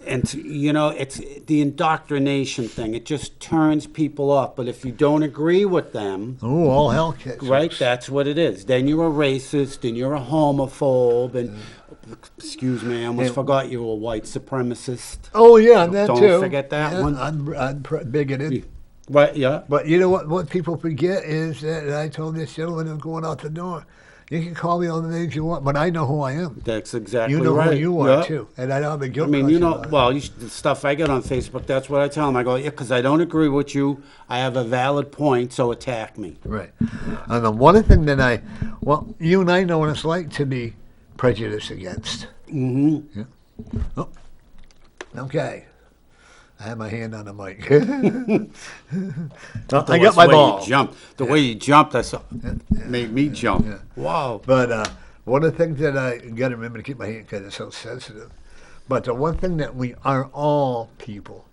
And, it's the indoctrination thing. It just turns people off. But if you don't agree with them, Oh, all hell kicks right, loose. that's what it is. Then you're a racist, and you're a homophobe, and, excuse me, I almost forgot you were a white supremacist. Oh, yeah, that Don't too. forget that Yeah, one. I'm bigoted. Right, yeah. But you know what people forget is that, and I told this gentleman who's going out the door, you can call me all the names you want, but I know who I am. That's exactly You know right. who you are, Yeah. too. And I don't have a guilt I mean, conscience about it. well, the stuff I get on Facebook, that's what I tell them. I go, yeah, because I don't agree with you. I have a valid point, so attack me. Right. And the one thing that you and I know what it's like to be prejudiced against. Mm-hmm. Yeah. Oh. Okay. I have my hand on the mic. Well, I got my ball. The way you jumped, made me jump. Yeah. Wow. But one of the things that I got to remember to keep my hand because it's so sensitive. But the one thing that we are all people.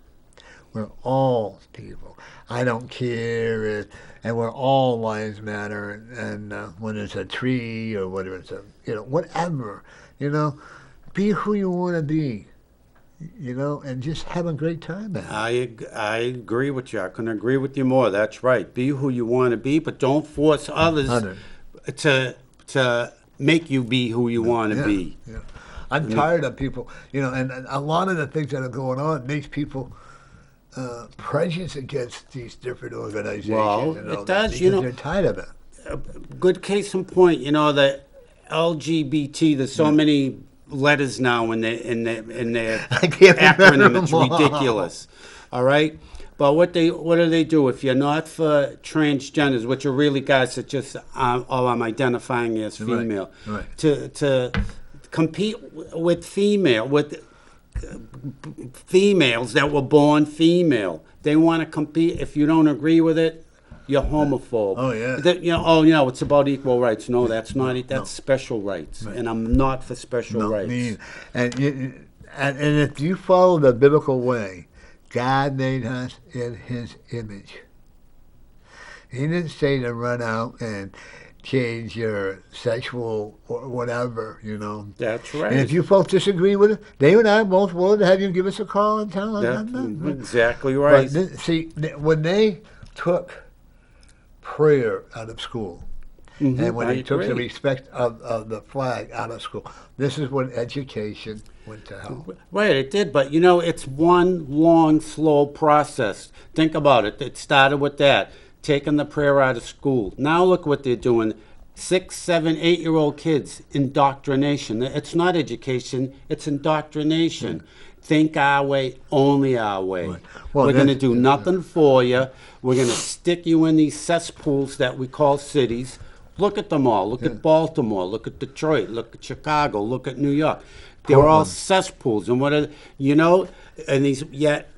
We're all people. I don't care and we're all lives matter. And when it's a tree or whether it's whatever, be who you want to be. and just have a great time at it. I agree with you. I couldn't agree with you more. That's right. Be who you want to be, but don't force others to make you be who you want to be. Yeah. I'm tired of people, and a lot of the things that are going on makes people prejudice against these different organizations. Well, and all it that, does, because they're tired of it. Good case in point, the LGBT. There's so many letters now in their I can't remember acronym. It's them all. ridiculous. All right. But what do they do if you're not for transgenders, which are really guys that just I'm identifying as female, right. to compete with females that were born female. They want to compete. If you don't agree with it, you're homophobe. Oh, yeah. It's about equal rights. No, that's not it. That's special rights, and I'm not for special rights. And if you follow the biblical way, God made us in His image. He didn't say to run out and change your sexual or whatever, That's right. And if you folks disagree with it, Dave and I are both willing to have you give us a call and tell us. That's exactly right. But when they took prayer out of school, and when they took the respect of the flag out of school, this is when education went to hell. Right, it did, but it's one long, slow process. Think about it. It started with that, taking the prayer out of school. Now look what they're doing. 6, 7, 8-year-old kids, indoctrination. It's not education, it's indoctrination. Think our way, only our way. Right. Well, we're going to do nothing for you. We're going to stick you in these cesspools that we call cities. Look at them all. Look at Baltimore. Look at Detroit. Look at Chicago. Look at New York. They're all cesspools. And what are, and these, yet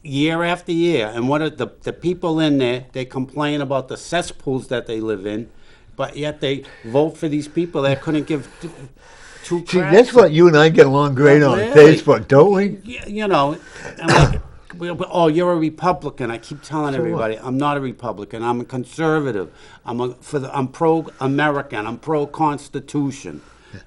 year after year, and what are the people in there, they complain about the cesspools that they live in, but yet they vote for these people that couldn't give two See, cracks. that's what you and I get along great on Facebook, don't we? I'm like, oh, you're a Republican. I keep telling everybody, I'm not a Republican. I'm a conservative. I'm pro-American. I'm pro-Constitution.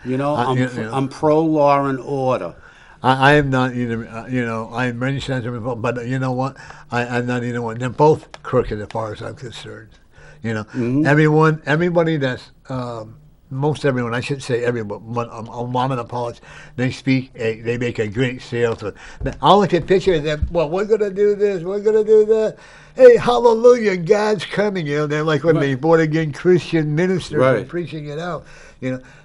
I'm pro-law and order. I am not either, I'm registered as a Republican, but you know what? I'm not either one. They're both crooked as far as I'm concerned. Everybody that's, most everyone, I shouldn't say everyone, but a lot of the politics, they make a great salesman. I'll look at pictures and well, we're going to do this, we're going to do that. Hey, hallelujah, God's coming. They're like when they born again Christian ministers are preaching it out.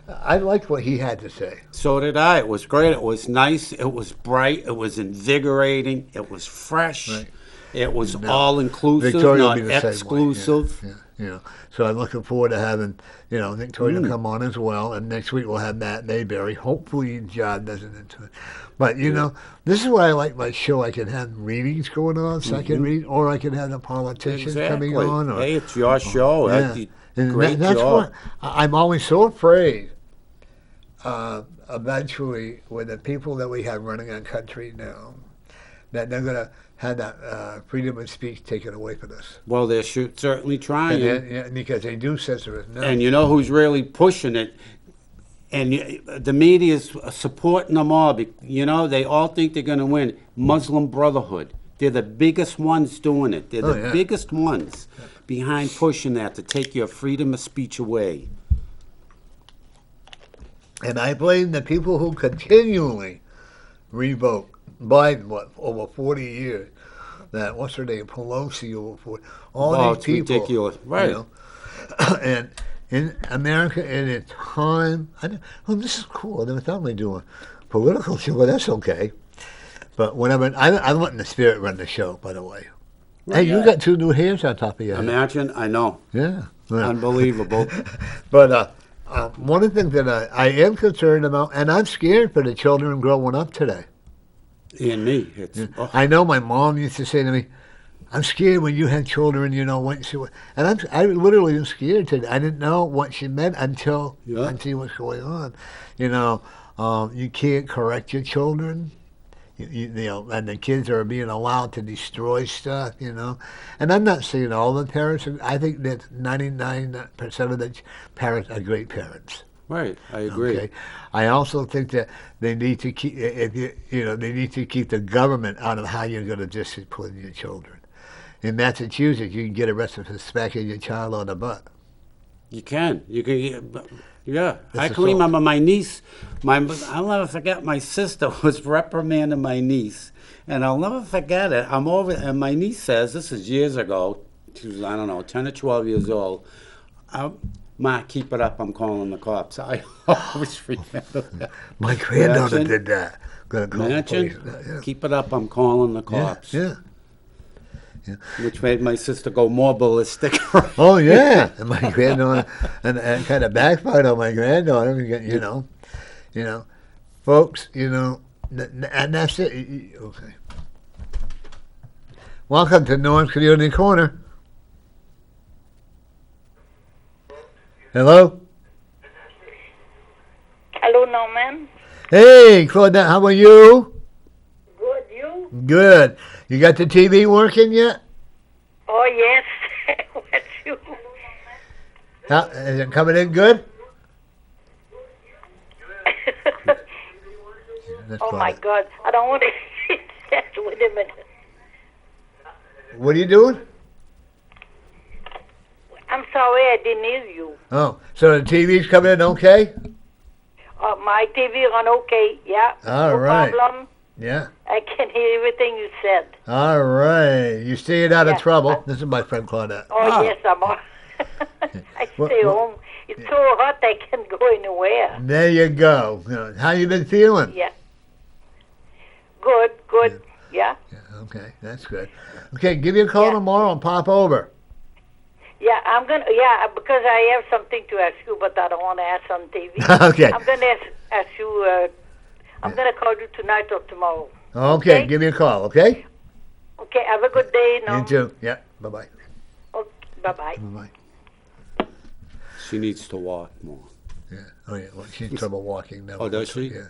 I liked what he had to say. So did I. It was great. It was nice. It was bright. It was invigorating. It was fresh. Right. It was all inclusive, not exclusive. Yeah. So I'm looking forward to having, Victoria come on as well. And next week we'll have Matt Mayberry. Hopefully John doesn't into it. But, this is why I like my show. I can have readings going on, second reading, or I can have the politicians coming on. Hey, it's your show. Great that's job. What I'm always so afraid eventually with the people that we have running our country now, that they're going to have that freedom of speech taken away from us. Well, they're certainly trying. Because they do censor us now. And you know who's really pushing it? And the media is supporting them all. They all think they're going to win. Muslim Brotherhood. They're the biggest ones doing it. They're the biggest ones behind pushing that to take your freedom of speech away. And I blame the people who continually revoke Biden, over 40 years. What's her name, Pelosi, over 40. These people. It's ridiculous. Right. And in America, in its time, this is cool. I never thought we'd do a political show, but that's okay. But whatever, I'm letting the spirit run the show, by the way. Hey, you got 2 new hairs on top of your head. Imagine, I know. Yeah. Unbelievable. But one of the things that I am concerned about, and I'm scared for the children growing up today. And me. I know my mom used to say to me, I'm scared when you had children, what she was. And I literally am scared today. I didn't know what she meant until I see what's going on. You can't correct your children. And the kids are being allowed to destroy stuff, And I'm not saying all the parents. I think that 99% of the parents are great parents. Right, I agree. Okay. I also think that they need to keep they need to keep the government out of how you're going to discipline your children. In Massachusetts, you can get arrested for smacking your child on the butt. You can. Yeah. I That's can assault. remember my niece. I'll never forget. My sister was reprimanding my niece, and I'll never forget it. I'm over, and my niece says, "This is years ago. She was, I don't know, 10 or 12 years old. Ma, keep it up. I'm calling the cops." I always remember that. My granddaughter Imagine. did that. Gonna call the police. Imagine. Keep it up. I'm calling the cops. Yeah. Which made my sister go more ballistic. Oh yeah, and my granddaughter, and kind of backfired on my granddaughter. Folks, and that's it. Okay. Welcome to North Community Corner. Hello. Hello, Norman. Hey, Claudette, how are you? Good, you? Good. You got the TV working yet? Oh, yes. What you? Is it coming in good? That's Oh, my Claudette. God. I don't want to see that. Wait a minute. What are you doing? I'm sorry I didn't hear you. Oh, so the TV's coming in okay? My TV run okay, yeah. All no right. problem. Yeah. I can hear everything you said. All right. You staying out of Yeah. trouble. This is my friend Claudette. Oh, yes, I'm on. I stay home. It's so hot I can't go anywhere. There you go. How you been feeling? Yeah. Good, good. Yeah. Yeah, okay, that's good. Okay, give you a call Yeah. tomorrow and pop over. Yeah, because I have something to ask you, but I don't want to ask on TV. Okay. I'm going to ask you, I'm going to call you tonight or tomorrow. Okay, Okay. give me a call, okay? Okay, have a good day. You too. Yeah, bye-bye. Okay, bye-bye. Bye-bye. She needs to walk more. Yeah. Oh, yeah. Well, she's in trouble walking now. Oh, does she? Yeah.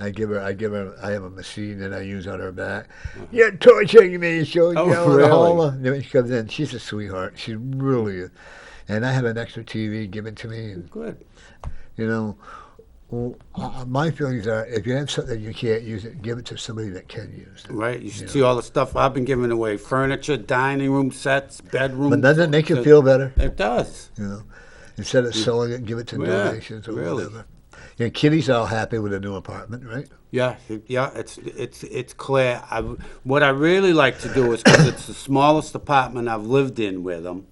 I have a machine that I use on her back. You're torturing me, so Oh, really? Then she comes in. She's a sweetheart. She really is. And I have an extra TV given to me. And, Good. my feelings are, if you have something you can't use it, give it to somebody that can use it. Right? You should see all the stuff I've been giving away. Furniture, dining room sets, bedroom. But doesn't it make you feel better? It does. Instead of selling it, give it to Yeah, donations or really. whatever. Yeah, Kitty's all happy with a new apartment, right? Yeah, it's clear. What I really like to do is, because it's the smallest apartment I've lived in with them.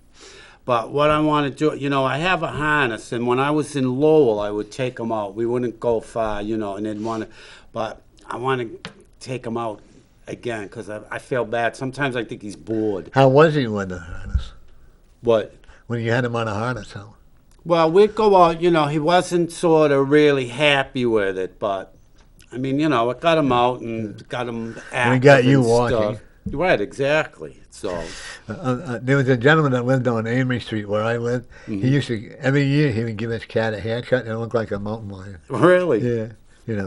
But what I want to do, I have a harness, and when I was in Lowell, I would take them out. We wouldn't go far, and they'd want to, but I want to take him out again because I feel bad. Sometimes I think he's bored. How was he with the harness? What? When you had him on a harness, how? Well, we'd go out, he wasn't sort of really happy with it, but, I mean, it got him out and got him active. We got you and walking. stuff. Right, exactly. So, There was a gentleman that lived on Amory Street where I lived. Mm-hmm. He used to, every year, he would give his cat a haircut and it looked like a mountain lion. really? Yeah,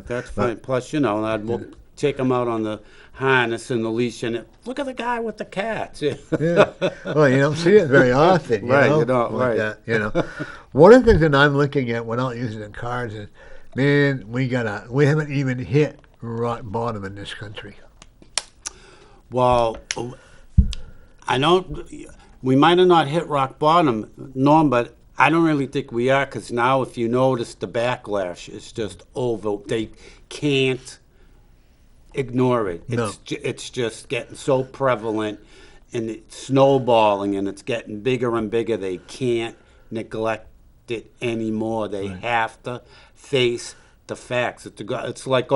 That's but- fine. Plus, I'd take him out on the harness and the leash, and look at the guy with the cats. Yeah. Well, you don't see it very often, Right, know? you don't, like right. that, One of the things that I'm looking at without using the cars is, man, we haven't even hit rock bottom in this country. Well, we might have not hit rock bottom, Norm, but I don't really think we are, because now if you notice, the backlash is just over. They can't ignore it. No. It's just getting so prevalent, and it's snowballing, and it's getting bigger and bigger. They can't neglect it anymore. They have to face the facts. It's like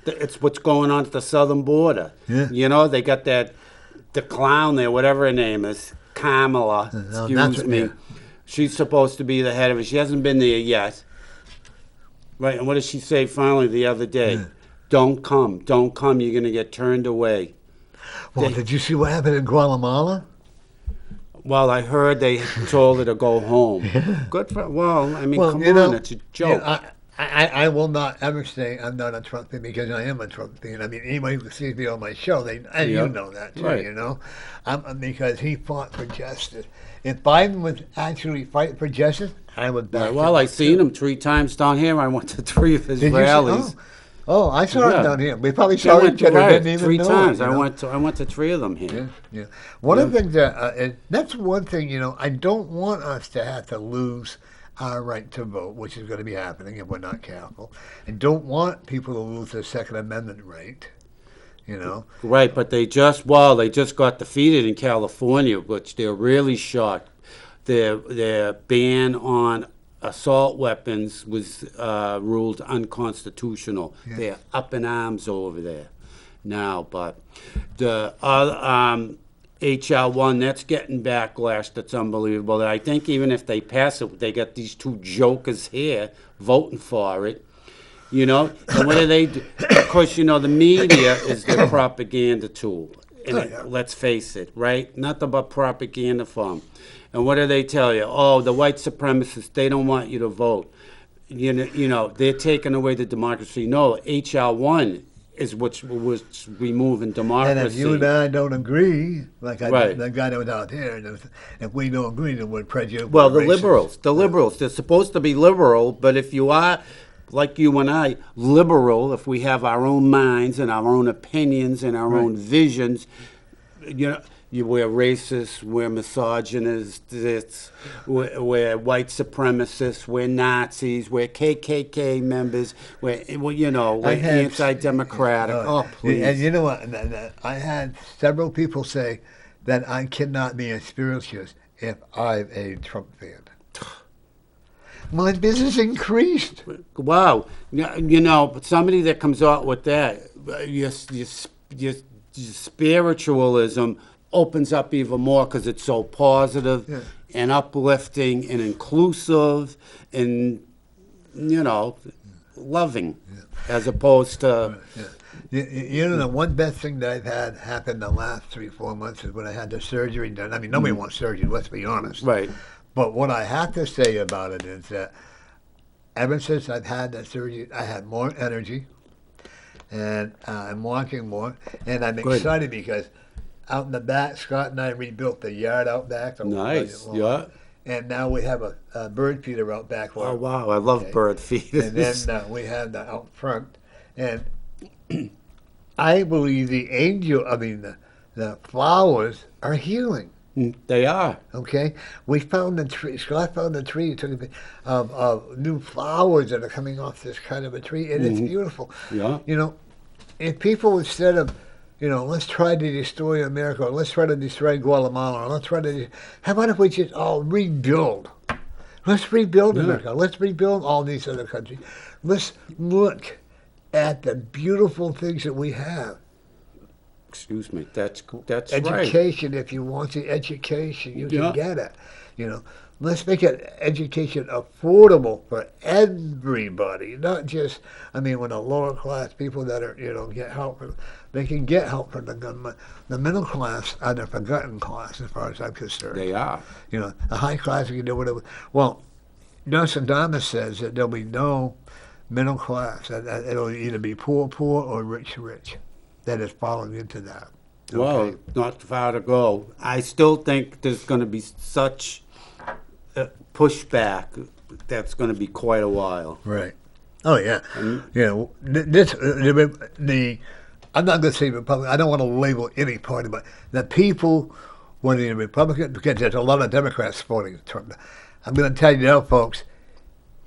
it's what's going on at the southern border. Yeah. They got the clown there, whatever her name is, Kamala. Excuse me. yeah. She's supposed to be the head of it. She hasn't been there yet. Right, and what did she say finally the other day? Don't come. You're going to get turned away. Well, did you see what happened in Guatemala? Well, I heard they told her to go home. Good for, come on, it's a joke. I will not ever say I'm not a Trump fan because I am a Trump fan. I mean, anybody who sees me on my show, and you Yep. know that too, Right. you know, because he fought for justice. If Biden was actually fighting for justice, I would back him. Well, I seen him 3 times down here. I went to 3 of his Did you see- rallies. Oh, I saw Yeah. him down here. We probably I saw went each other. right, Didn't even 3 know times. it, you know? I went to 3 of them here. Yeah, yeah. One of the things that and that's one thing, you know, I don't want us to have to lose our right to vote, which is going to be happening if we're not careful. And don't want people to lose their Second Amendment right. You know, Right, but they just got defeated in California, which they're really shocked. Their ban on assault weapons was ruled unconstitutional. Yeah. They're up in arms over there now. But the other HR1, that's getting backlash. That's unbelievable. I think even if they pass it, they got these 2 jokers here voting for it. You know, and what do they do? Of course, you know, the media is their propaganda tool. And let's face it, right? Nothing but propaganda for them. And what do they tell you? Oh, the white supremacists, they don't want you to vote. You know, they're taking away the democracy. No, HR1 is what's removing democracy. and if you and I don't agree, like Right. the guy that was out there, and if we don't agree, then we're prejudiced. Well, the racist. liberals, they're supposed to be liberal, but if you are, like you and I, liberal, if we have our own minds and our own opinions and our own visions, you know, we're racist, we're misogynists, we're white supremacists, we're Nazis, we're KKK members, we're anti-democratic. Oh, please. And you know what? I had several people say that I cannot be a spiritualist if I'm a Trump fan. My business increased. Wow. You know, but somebody that comes out with that, your spiritualism opens up even more because it's so positive and uplifting and inclusive and, you know, loving as opposed to... You know, the one best thing that I've had happen the last 3-4 months is when I had the surgery done. I mean, nobody wants surgery, let's be honest. Right. But what I have to say about it is that ever since I've had that surgery, I had more energy, and I'm walking more, and I'm excited because out in the back, Scott and I rebuilt the yard out back. The Nice, lawn, yeah. And now we have a bird feeder out back. Oh, wow, I love bird feeders. And then we have the out front, and I believe the flowers are healing. They are. Okay, we found the tree. Scott found the tree. Took a bit of new flowers that are coming off this kind of a tree, and it's beautiful. Yeah. You know, if people instead of, you know, let's try to destroy America, or let's try to destroy Guatemala, or let's try to, how about if we just all rebuild? Let's rebuild America. Let's rebuild all these other countries. Let's look at the beautiful things that we have. Excuse me. That's right. Education, if you want the education, you can get it. You know, let's make education affordable for everybody, not just, I mean, when the lower class people that are, you know, get help, they can get help from the government. The middle class are the forgotten class, as far as I'm concerned. They are. You know, the high class can do whatever. Well, Nostradamus says that there'll be no middle class. It'll either be poor or rich. That is falling into that. Okay? Well, not far to go. I still think there's going to be such pushback that's going to be quite a while. Right. Oh yeah. You know, I'm not going to say Republican. I don't want to label any party, but the people were the Republican, because there's a lot of Democrats supporting Trump. I'm going to tell you now, folks.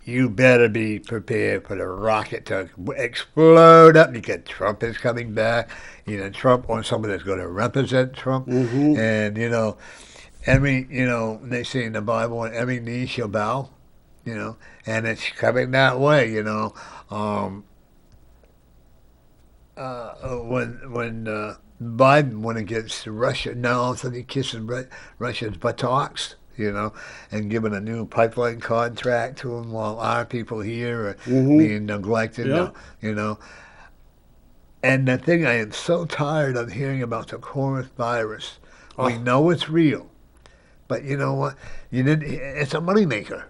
You better be prepared for the rocket to explode up because Trump is coming back. You know, Trump or somebody that's going to represent Trump. And, you know, they say in the Bible, every knee shall bow, you know, and it's coming that way, you know. When Biden went against Russia, now all of a sudden he kisses Russia's buttocks. You know, and giving a new pipeline contract to them while our people here are being neglected, you know. And the thing, I am so tired of hearing about the coronavirus. We know it's real, but you know what? It's a moneymaker.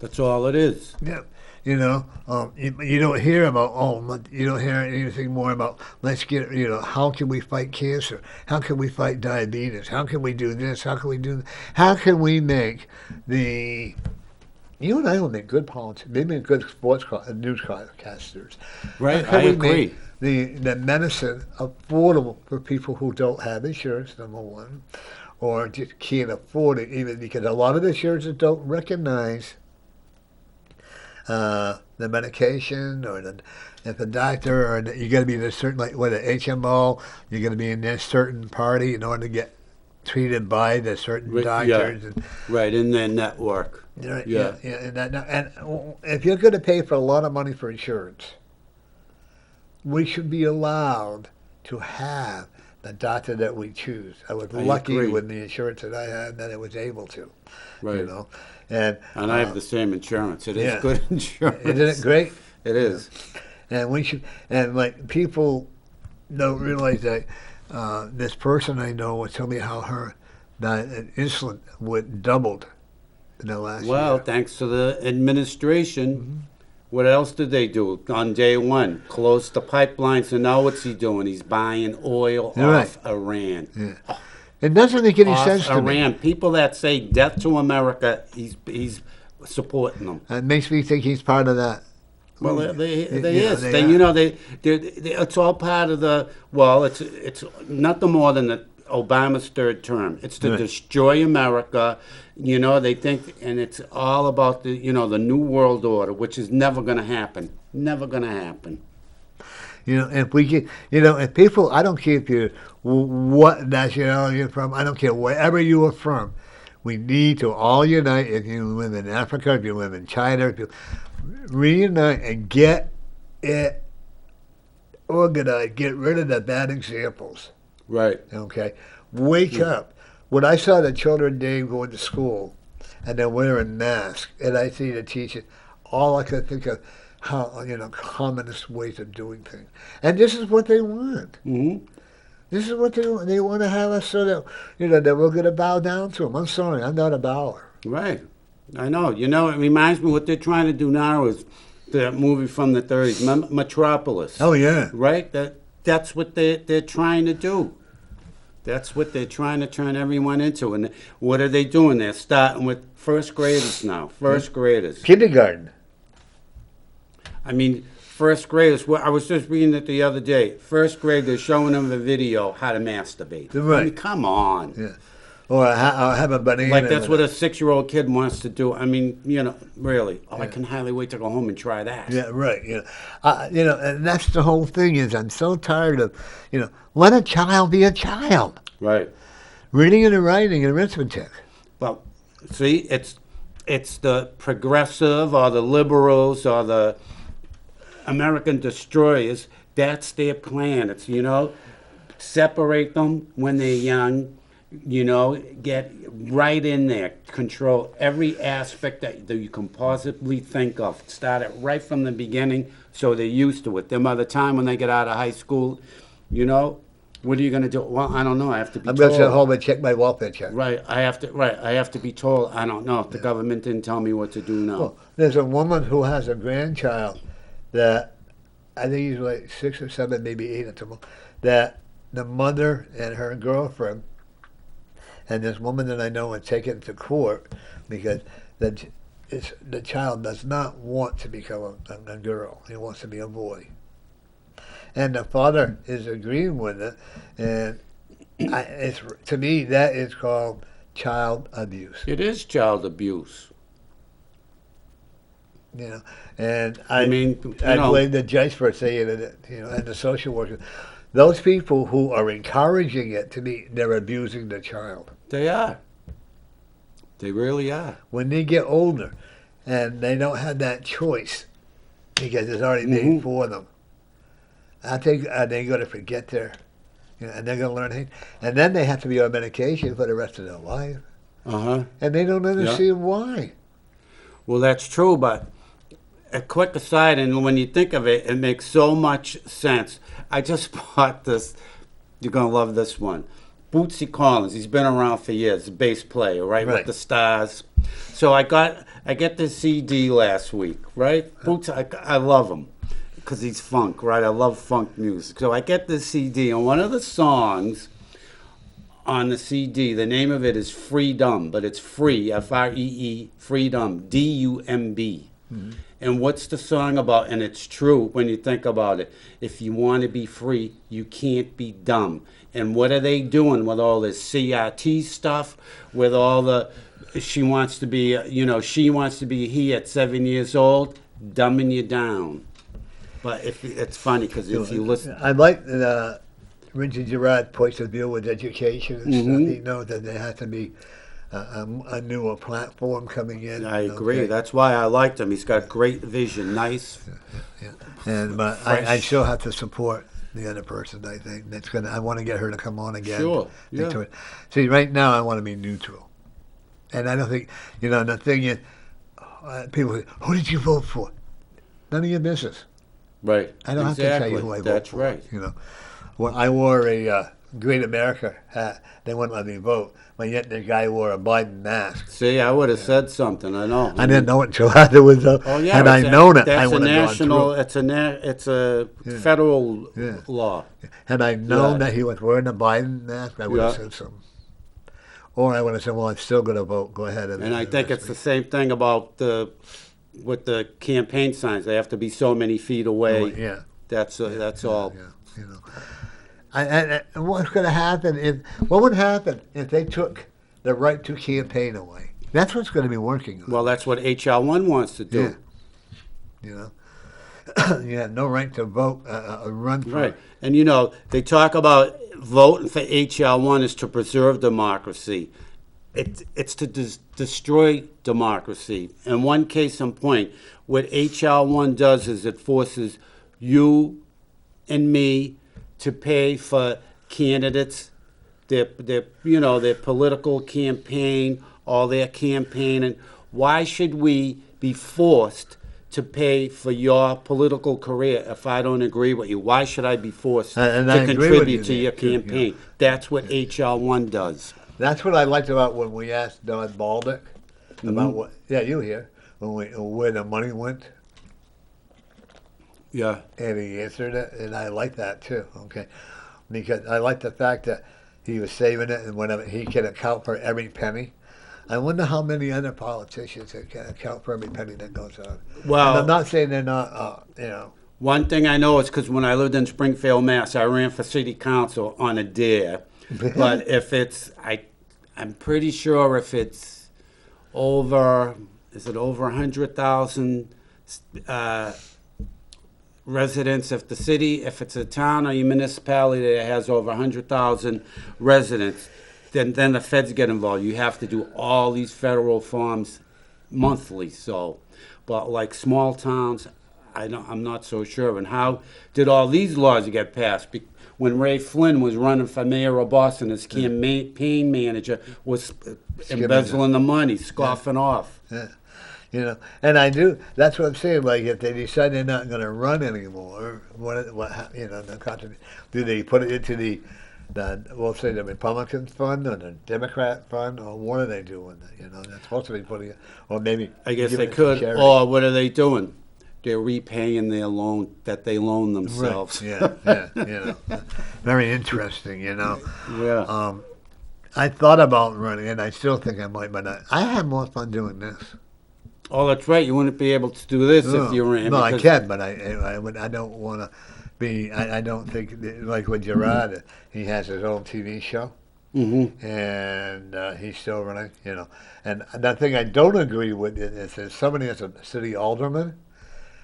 That's all it is. Yeah. You don't hear about, you don't hear anything more about, let's get, how can we fight cancer? How can we fight diabetes? How can we do this? How can we do that? How can we make you and I will make good politics, maybe good newscasters. Right, How can I we agree. make the medicine affordable for people who don't have insurance, number one, or just can't afford it, even because a lot of the insurances don't recognize the medication, or if the doctor, or you got to be in a certain, like with an HMO, you're going to be in this certain party in order to get treated by the certain doctors. And, Right, in their network. yeah. And if you're going to pay for a lot of money for insurance, we should be allowed to have the doctor that we choose. I was lucky agree. with the insurance that I had that I was able to. Right. And I have the same insurance. It is yeah. good insurance. Isn't it great? It is. And we should, and like people don't realize that this person I know was telling me how her insulin doubled in the last Well, year. thanks to the administration, what else did they do on day one? Close the pipelines, and now what's he doing? He's buying oil You're off Iran. Yeah. It doesn't make any Off sense to me. Iran. People that say death to America, he's supporting them. It makes me think he's part of that. Well, they Yeah, is. they They, are. you know, they it's all part of the. Well, it's nothing more than the Obama's third term. It's to Right. destroy America. You know, they think, and it's all about the the new world order, which is never going to happen. Never going to happen. If we get, if people, I don't care if you're what nationality you're from, I don't care wherever you are from, we need to all unite. If you live in Africa, if you live in China, if you reunite and get it organized, get rid of the bad examples. Right. Okay, wake up. When I saw the children today going to school and they're wearing masks, and I see the teachers, all I could think of how communist ways of doing things, and this is what they want. Mm-hmm. This is what they want to have us so that that we're going to bow down to them. I'm sorry, I'm not a bower. Right. I know. It reminds me what they're trying to do now is the movie from the 30s, Metropolis. Oh yeah, Right? That's what they're trying to do. That's what they're trying to turn everyone into. And what are they doing? They're starting with first graders now. First graders. kindergarten. I mean, first graders. I was just reading it the other day. First grade, they're showing them a video how to masturbate. I Right. mean, come on. Yeah, or I have a banana. Like that's what a 6-year-old kid wants to do. I mean, really. Oh, I can hardly wait to go home and try that. Yeah, right. And that's the whole thing. Is I'm so tired of let a child be a child. Right. Reading and writing and arithmetic. Well, see, it's the progressive or the liberals or the American destroyers. That's their plan. It's separate them when they're young. Get right in there, control every aspect that you can possibly think of. Start it right from the beginning, so they're used to it. Then by the time when they get out of high school, what are you going to do? Well, I don't know. I have to be I'm told. going to sit home and check my welfare check. Right, I have to be told. I don't know. The government didn't tell me what to do now. Well, there's a woman who has a grandchild that I think he's like 6 or 7, maybe 8 at the moment. That the mother and her girlfriend and this woman that I know was taken to court because the child does not want to become a girl. He wants to be a boy. And the father is agreeing with it, and to me that is called child abuse. It is child abuse. And I mean, I blame the judge for saying it, and the social worker. Those people who are encouraging it, to me, they're abusing the child. They are. They really are. When they get older, and they don't have that choice, because it's already made for them, I think they're going to forget and they're going to learn things. And then they have to be on medication for the rest of their life. Uh-huh. And they don't understand why. Well, that's true, but a quick aside, and when you think of it, it makes so much sense. I just bought this. You're going to love this one. Bootsy Collins. He's been around for years, a bass player, right, Right. with the Stars. So I get the CD last week, right? Boots, I love him because he's funk, right? I love funk music. So I get the CD, and one of the songs on the CD, the name of it is Freedom, but it's free, F-R-E-E, Freedom, D-U-M-B. And what's the song about? And it's true when you think about it. If you want to be free, you can't be dumb. And what are they doing with all this CRT stuff, with all the, she wants to be he at 7 years old, dumbing you down. But it's funny because if you listen. I like Richard Girard points of view with education and stuff. He knows that there has to be a newer platform coming in. I agree. Okay. That's why I liked him. He's got great vision. Nice. Yeah. And but I still have to support the other person. I think that's gonna. I want to get her to come on again. Sure. Yeah. Into it. See, right now I want to be neutral, and I don't think the thing is, people say, "Who did you vote for?" None of your business. Right. I don't have to tell you who I vote That's for. right. Well, I wore a Great America hat. They wouldn't let me vote, but yet the guy wore a Biden mask. See, I would have said something. I know. I didn't know it until after it was up. Oh yeah. Had I known it, I that's a would have national. gone through. It's a federal Yeah. law. Had I known Yeah. that he was wearing a Biden mask, I would have Yeah. said something. Or I would have said, "Well, I'm still going to vote. Go ahead." And I think it's the same thing about with the campaign signs. They have to be so many feet away. Yeah. That's all. Yeah. And what's going to happen what would happen if they took the right to campaign away? That's what's going to be working on. Well, that's what HR1 wants to do. Yeah. You have no right to vote, run for Right. And they talk about voting for HR1 is to preserve democracy. It's to destroy democracy. And one case in point, what HR1 does is it forces you and me to pay for candidates, their political campaign, all their campaigning. Why should we be forced to pay for your political career if I don't agree with you? Why should I be forced And I to agree with contribute you to your there, too, campaign? That's what HR1 does. That's what I liked about when we asked Don Baldick about what. Yeah, you here where the money went. Yeah. And he answered it, and I like that too. Okay, because I like the fact that he was saving it, and whenever he can account for every penny. I wonder how many other politicians can account for every penny that goes on. Well, and I'm not saying they're not. One thing I know is because when I lived in Springfield, Mass, I ran for city council on a dare. But if I'm pretty sure if it's over 100,000 residents, if it's a town or a municipality that has over 100,000 residents, then the feds get involved. You have to do all these federal forms monthly. So, but like small towns, I'm not so sure. And how did all these laws get passed? When Ray Flynn was running for mayor of Boston, his campaign manager was embezzling the money, scoffing off. Yeah. And I do. That's what I'm saying. Like, if they decide they're not going to run anymore, do they put it into we'll say the Republican fund or the Democrat fund, or what are they doing? They're supposed to be putting it, or maybe. I guess give they it to could. charity. Or what are they doing? They're repaying their loan that they loaned themselves. Right. Yeah. Very interesting. Yeah. I thought about running, and I still think I might, but I have more fun doing this. Oh, that's right. You wouldn't be able to do this if you ran. No, I can, but I don't want to be. I don't think like with Girard, he has his own TV show, and he's still running. And the thing I don't agree with is that somebody is a city alderman,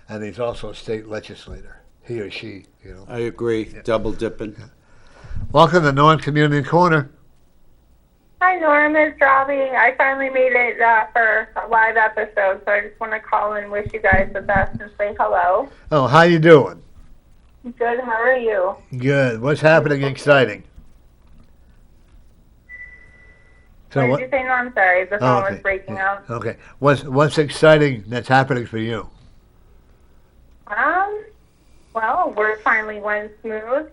and he's also a state legislator. He or she. I agree. Yeah. Double dipping. Yeah. Welcome to North Community Corner. Hi, Norm. It's Robbie. I finally made it for a live episode, so I just want to call and wish you guys the best and say hello. Oh, how you doing? Good. How are you? Good. What's happening exciting? So what did you say? No, I'm sorry. The phone was breaking out. Okay. What's exciting that's happening for you? Well, work finally went smooth.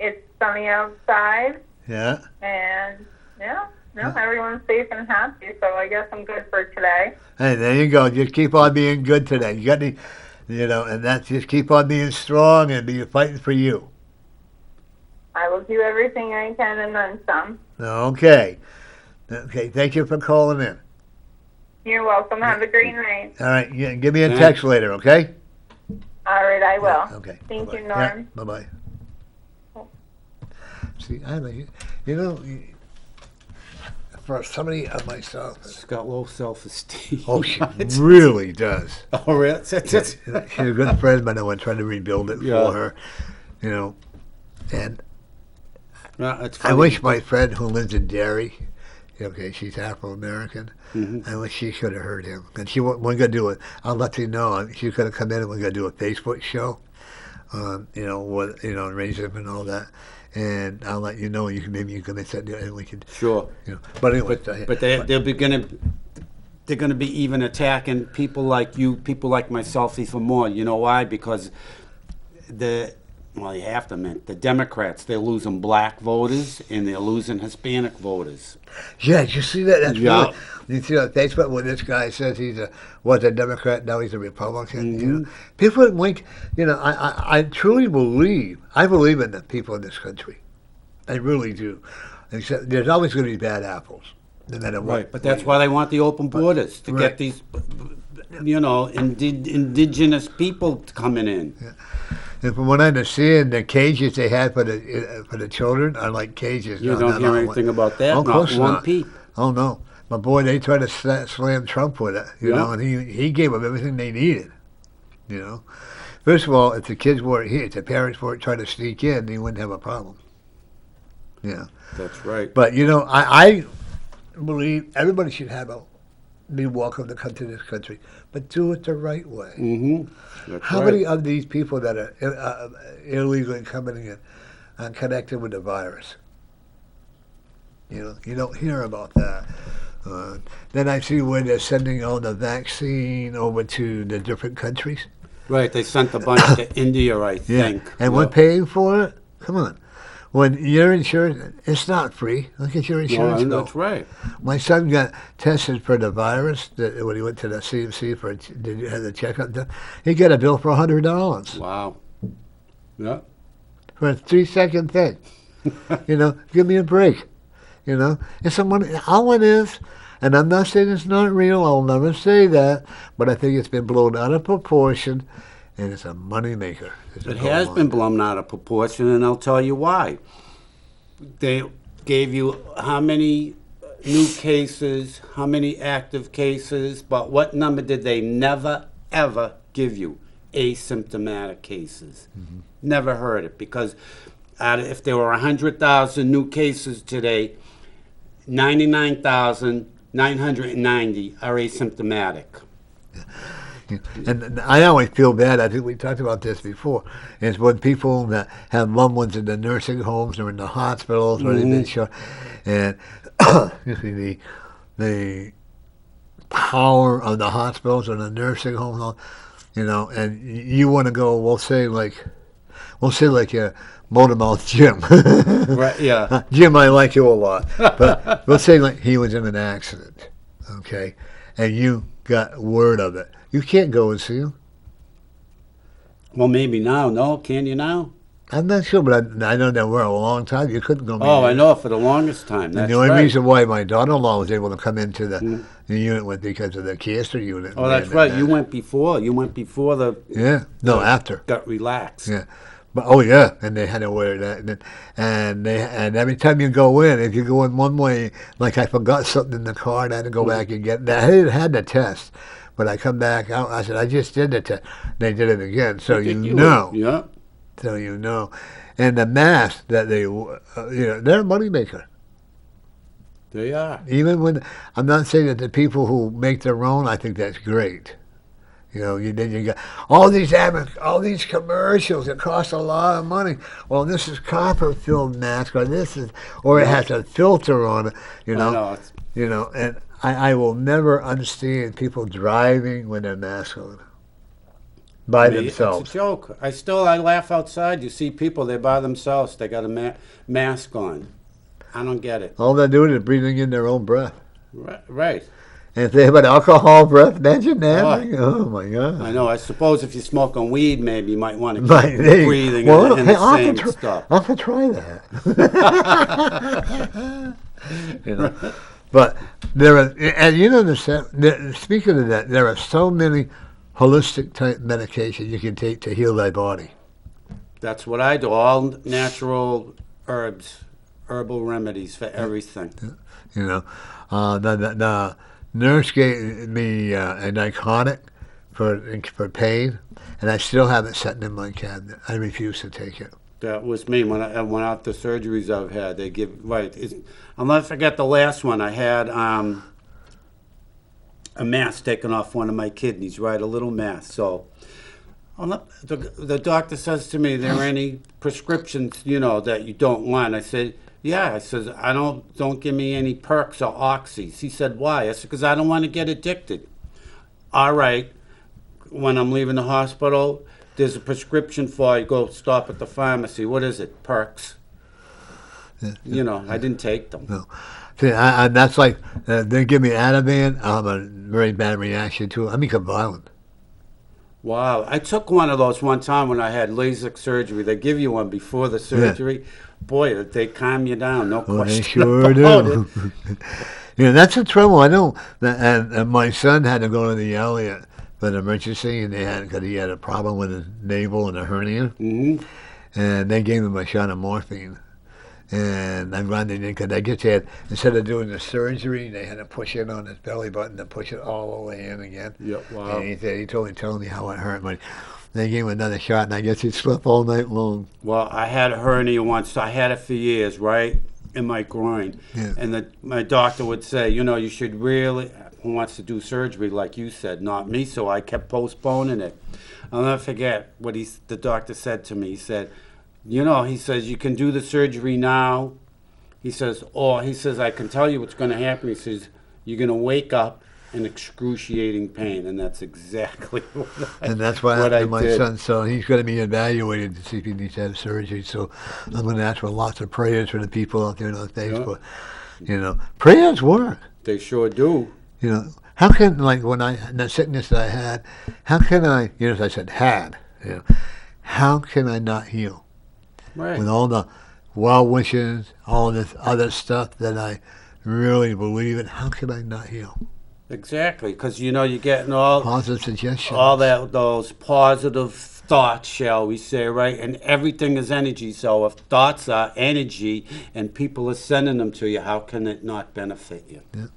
It's sunny outside. Yeah. And everyone's safe and happy. So I guess I'm good for today. Hey, there you go. Just keep on being good today. You got any, and that's just keep on being strong and be fighting for you. I will do everything I can and then some. Okay. Okay. Thank you for calling in. You're welcome. Have a great night. All right. Yeah, give me a text later, okay? All right, I will. Yeah, okay. Thank Bye-bye. you, Norm. Yeah, bye-bye. See, I mean, for somebody of myself. She's got low self-esteem. Oh, she really does. Oh, really? She's a good friend, but I trying to rebuild it for her, and No, it's I funny. wish my friend who lives in Derry, okay, she's Afro-American, Mm-hmm. I wish she could have heard him. And we're going to do it. I'll let you know. She could have come in and we're going to do a Facebook show, racism and all that. And I'll let you know. Maybe you can sit there and we can. Sure. But anyway. But they're going to be even attacking people like you, people like myself, even more. You know why? Because you have to admit, the Democrats, they're losing black voters and they're losing Hispanic voters. Yeah, did you see that? That's Yeah. really, you see on Facebook when this guy says he's was a Democrat, now he's a Republican. Mm-hmm. People think, I truly believe, I believe in the people in this country. I really do. Except there's always going to be bad apples, no matter what. Right, but that's why they want the open borders, to get these, indigenous people coming in. Yeah. And from what I understand, the cages they had for the children are like cages. You don't hear anything about that? Oh, of course Not one not. peep. Oh, no. But, boy, they tried to slam Trump with it, and he gave them everything they needed, First of all, if the kids weren't here, if the parents weren't trying to sneak in, they wouldn't have a problem. Yeah. That's right. But, I believe everybody should be welcome to come to this country, but do it the right way. Mm-hmm. That's How right. many of these people that are illegally coming in are connected with the virus? You don't hear about that. Then I see where they're sending all the vaccine over to the different countries. Right, they sent a bunch to India, I think. And we're paying for it? Come on. When your insurance, it's not free. Look at your insurance bill. That's right. My son got tested for the virus when he went to the CMC did you have the checkup done? He got a bill for $100 Wow. Yeah. for a 3-second thing. Give me a break. It's someone. All it is, and I'm not saying it's not real. I'll never say that, but I think it's been blown out of proportion, and it's a money maker. It has been blown out of proportion, and I'll tell you why. They gave you how many new cases, how many active cases, but what number did they never, ever give you? Asymptomatic cases. Mm-hmm. Never heard it, because if there were 100,000 new cases today, 99,990 are asymptomatic. And I always feel bad. I think we talked about this before. It's when people that have loved ones in the nursing homes or in the hospitals or they've been shot, and the power of the hospitals or the nursing homes, and you want to go. We'll say like Motormouth Jim. Right, yeah. Jim, I like you a lot. But we'll say like he was in an accident, okay? And you got word of it. You can't go and see him. Well, maybe now. No, can you now? I'm not sure, but I know that for a long time you couldn't go. Oh, I know, for the longest time. That's and the only right. reason why my daughter-in-law was able to come into the unit was because of the cancer unit. Oh, that's right. You went before. You went before the... Yeah. No, after. Got relaxed. Yeah. But and they had to wear that, and every time you go in, if you go in one way, like I forgot something in the car, and I had to go back and get that. I had the test, but I come back out. I said I just did the test. They did it again, so Yeah. So and the mask that they're a moneymaker. They are. Even when I'm not saying that the people who make their own, I think that's great. Then you got all these commercials that cost a lot of money. Well, this is copper-filled mask, or it has a filter on it. And I will never understand people driving with their mask on by themselves. It's a joke. I laugh outside. You see people, they're by themselves. They got a mask on. I don't get it. All they're doing is breathing in their own breath. Right. And if they have an alcohol breath, imagine that. Oh my God. I know. I suppose if you're smoking weed, maybe you might want to But keep they- breathing well, in hey, the same stuff. I'll have to try that. But there are, and you know, speaking of that, there are so many holistic type medications you can take to heal thy body. That's what I do. All natural herbs, herbal remedies for everything. You know, the nurse gave me a narcotic for pain, and I still have it sitting in my cabinet. I refuse to take it. That was me when I went out the surgeries I've had. They give I'll never forget the last one. I had a mass taken off one of my kidneys, right? A little mass. So the doctor says to me, "There are any prescriptions, that you don't want?" I said, "Yeah." I says, "I don't give me any perks or oxys." He said, "Why?" I said, "Because I don't want to get addicted." All right. When I'm leaving the hospital, there's a prescription for you. Go stop at the pharmacy. What is it? Perks. I didn't take them. No. See, and that's like, they give me Ativan, I have a very bad reaction to it. I become violent. Wow. I took one of those one time when I had LASIK surgery. They give you one before the surgery. Yeah. Boy, they calm you down, no question. They sure do. That's the trouble. I know. And my son had to go to the Elliott for an emergency, and because he had a problem with his navel and a hernia. Mm-hmm. And they gave him a shot of morphine. And I ran in because I guess they had, instead of doing the surgery, they had to push in on his belly button and push it all the way in again. Yep, wow. And he told me how it hurt, but they gave him another shot, and I guess he slept all night long. Well, I had a hernia once. I had it for years, right, in my groin. Yeah. And my doctor would say, you should really, who wants to do surgery, like you said, not me, so I kept postponing it. I'll never forget what the doctor said to me. He said, he says, you can do the surgery now. He says, I can tell you what's going to happen. He says, you're going to wake up in excruciating pain. And that's exactly and that's what happened to my son. So he's going to be evaluated to see if he needs to have surgery. So I'm going to ask for lots of prayers for the people out there on Facebook. Yep. Prayers work. They sure do. How can, like, the sickness that I had, how can I, as I said, how can I not heal? Right. With all the well wishes, all this other stuff that I really believe in, how can I not heal? Exactly, because you're getting all positive suggestions, all those positive thoughts, shall we say, right? And everything is energy. So if thoughts are energy and people are sending them to you, how can it not benefit you? Yeah.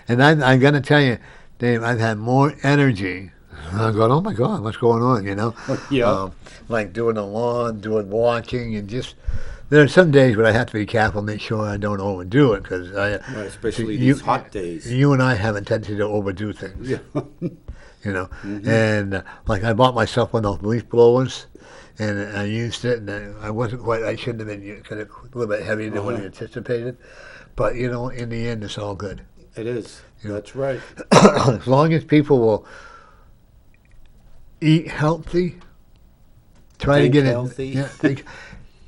And I'm going to tell you, Dave, I've had more energy. I'm going, oh my God, what's going on? Yeah. Like doing the lawn, doing walking, and just there are some days where I have to be careful, make sure I don't overdo it, because especially these hot days. You and I have a tendency to overdo things. Yeah. Mm-hmm. And like I bought myself one of those leaf blowers, and I used it, and I shouldn't have been, because it's a little bit heavier than what I anticipated. But in the end, it's all good. It is. That's right. As long as people will eat healthy, try to get healthy.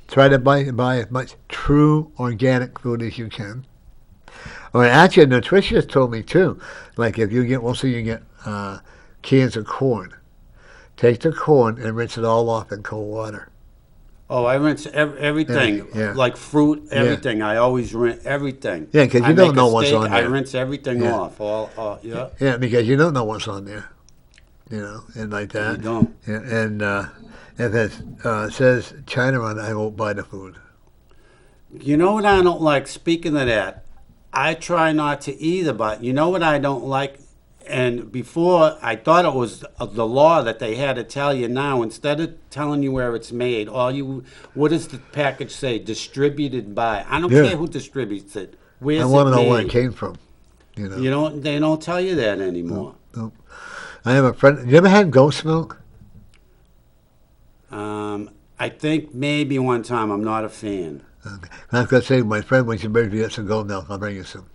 Try to buy as much true organic food as you can. Or actually, a nutritionist told me too. Like if you get, cans of corn, take the corn and rinse it all off in cold water. Oh, I rinse everything, like fruit, everything. Yeah. I always rinse everything. Yeah, because you don't know what's on there. I rinse everything off. Yeah, because you don't know what's on there. And like that. You don't. Yeah, and if it says China on it, I won't buy the food. You know what I don't like? Speaking of that, I try not to either, but you know what I don't like? And before, I thought it was the law that they had to tell you now. Instead of telling you where it's made, what does the package say? Distributed by. I don't care who distributes it. Where's it made? I want to know where it came from. They don't tell you that anymore. No. I have a friend. You ever had goat's milk? I think maybe one time. I'm not a fan. Okay. I was going to say, my friend, when she brings me some goat milk, I'll bring you some.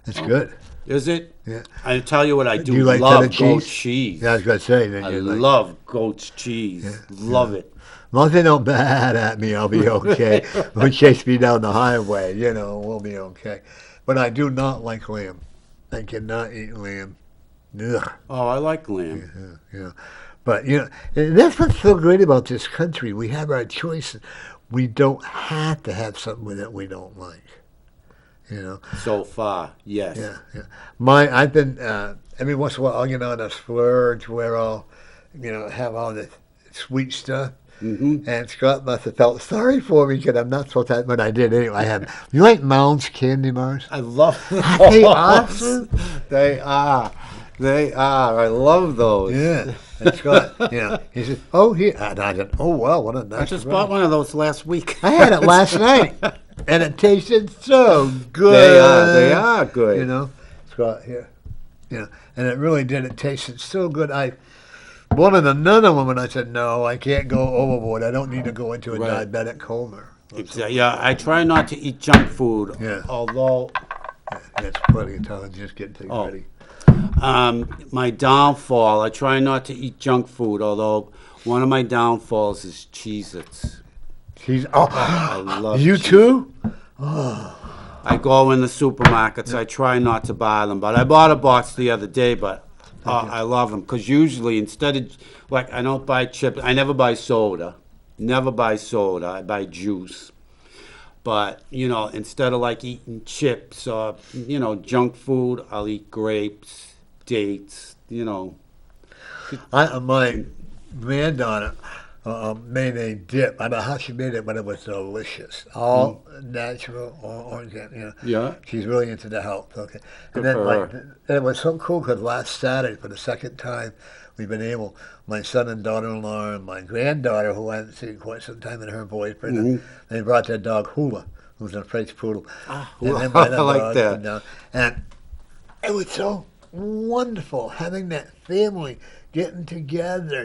It's good. Is it? Yeah. I tell you what, I do you like love cheddar goat cheese? cheese. Yeah, I was going to say. Then I you like, love goat's cheese. Love it. as long as they don't bat at me, I'll be okay. Or chase me down the highway, we'll be okay. But I do not like lamb. I cannot eat lamb. Ugh. Oh, I like lamb. Yeah. But, and that's what's so great about this country. We have our choices. We don't have to have something that we don't like. So far, yes. Yeah. I've been, every once in a while, I'll get on a splurge where I'll, have all the sweet stuff. Mm-hmm. And Scott must have felt sorry for me because I'm not supposed to, but I did anyway. I have. You like Mounds candy bars? I love those. Are they awesome? They are. They are. I love those. Yeah. And Scott, he said, "Oh, and I said, "Oh, wow, what a nice." I just surprise." bought one of those last week. I had it last night, and it tasted so good. They are good. Scott here, and it really did. It tasted so good. I wanted another one, and I said, "No, I can't go overboard. I don't need to go into a Right. diabetic coma." Exactly. Yeah, I try not to eat junk food. Yeah. Although, That's plenty of time. Just getting things ready. my downfall, I try not to eat junk food. Although one of my downfalls is Cheez-Its. I love You Cheez-Its. too? I go in the supermarkets. I try not to buy them, but I bought a box the other day. But I love them because usually instead of I don't buy chips. I never buy soda. Never buy soda. I buy juice. But instead of eating chips or junk food, I'll eat grapes, dates. My granddaughter made a dip. I don't know how she made it, but it was delicious. All natural, all organic. Yeah. She's really into the health. Okay. Good And for then, her. and it was so cool because last Saturday, for the second time, we've been able, my son and daughter-in-law and my granddaughter, who I haven't seen quite some time, and her boyfriend, they brought their dog Hula, who's a French poodle. Hula. And they brought I like dog, that. And it was so wonderful having that family getting together,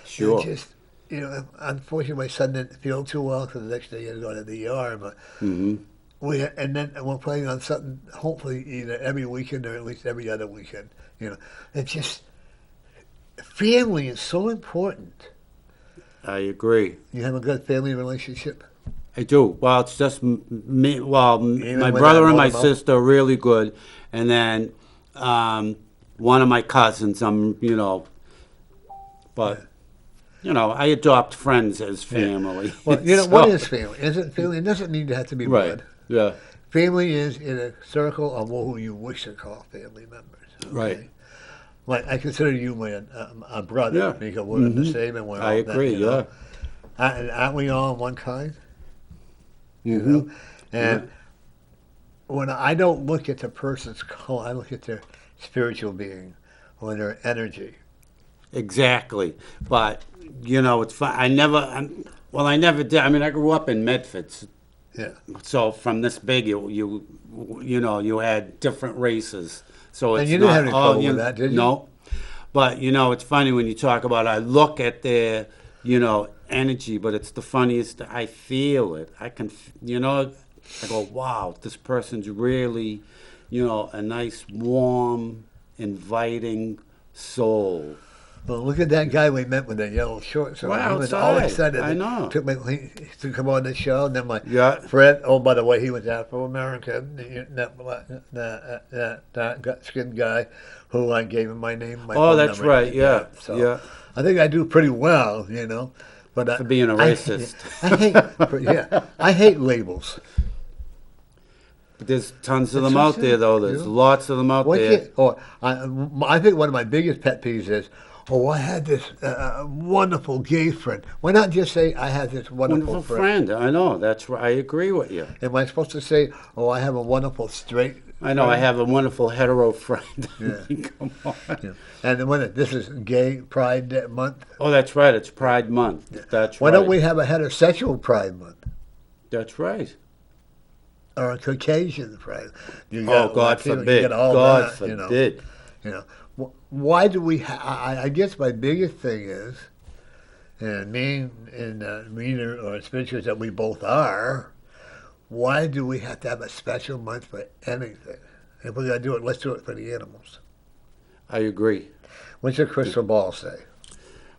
Sure. And just, unfortunately, my son didn't feel too well because the next day he had to go to the ER, but and then we're planning on something, hopefully either every weekend or at least every other weekend. It's just, family is so important. I agree. You have a good family relationship? I do. Well, it's just me. Well, my when brother I and brought my them up? sister are really good, and then one of my cousins. But I adopt friends as family. Well, So- what is family? Isn't family? It doesn't need to have to be right? blood. Yeah. Family is in a circle of who you wish to call family members. Okay? Right. Like I consider you my a brother Yeah. because we're the same and we're I all that, agree. Yeah. Aren't we all one kind? Mm-hmm. And when I don't look at the person's color, I look at their spiritual being or their energy. Exactly. But it's fun. I never did. I mean, I grew up in Medford. Yeah. So from this big, you had different races. So And it's you didn't not have any all, trouble with that, did you? No. But it's funny when you talk about. I look at their, energy, but it's the funniest. I feel it. I can, I go, wow, this person's really, a nice, warm, inviting soul. Well, look at that guy we met with the yellow shorts. So Wow, he was all outside. excited. I know. Took me to come on the show, and then my Yeah. friend. Oh, by the way, he was Afro-American. That gut-skinned guy, who I gave him my name. My Oh, phone that's number. right. Yeah. So Yeah. I think I do pretty well, But For being a racist. I hate labels. But there's tons of That's them so out there, sad, though. There's lots of them out there. I think one of my biggest pet peeves is, I had this wonderful gay friend. Why not just say, I had this wonderful friend? I know. That's right. I agree with you. Am I supposed to say, I have a wonderful straight I know. I have a wonderful hetero friend. Yeah. Come on. Yeah. And when this is Gay Pride Month, Oh, that's right. It's Pride Month. That's why right. don't we have a heterosexual Pride Month That's right. or a Caucasian Pride? Oh, God Latino, you forbid. get all God that, forbid. Why do we? I guess my biggest thing is, and me and Rena or spirituals that we both are. Why do we have to have a special month for anything? If we're going to do it, let's do it for the animals. I agree. What's your crystal ball say?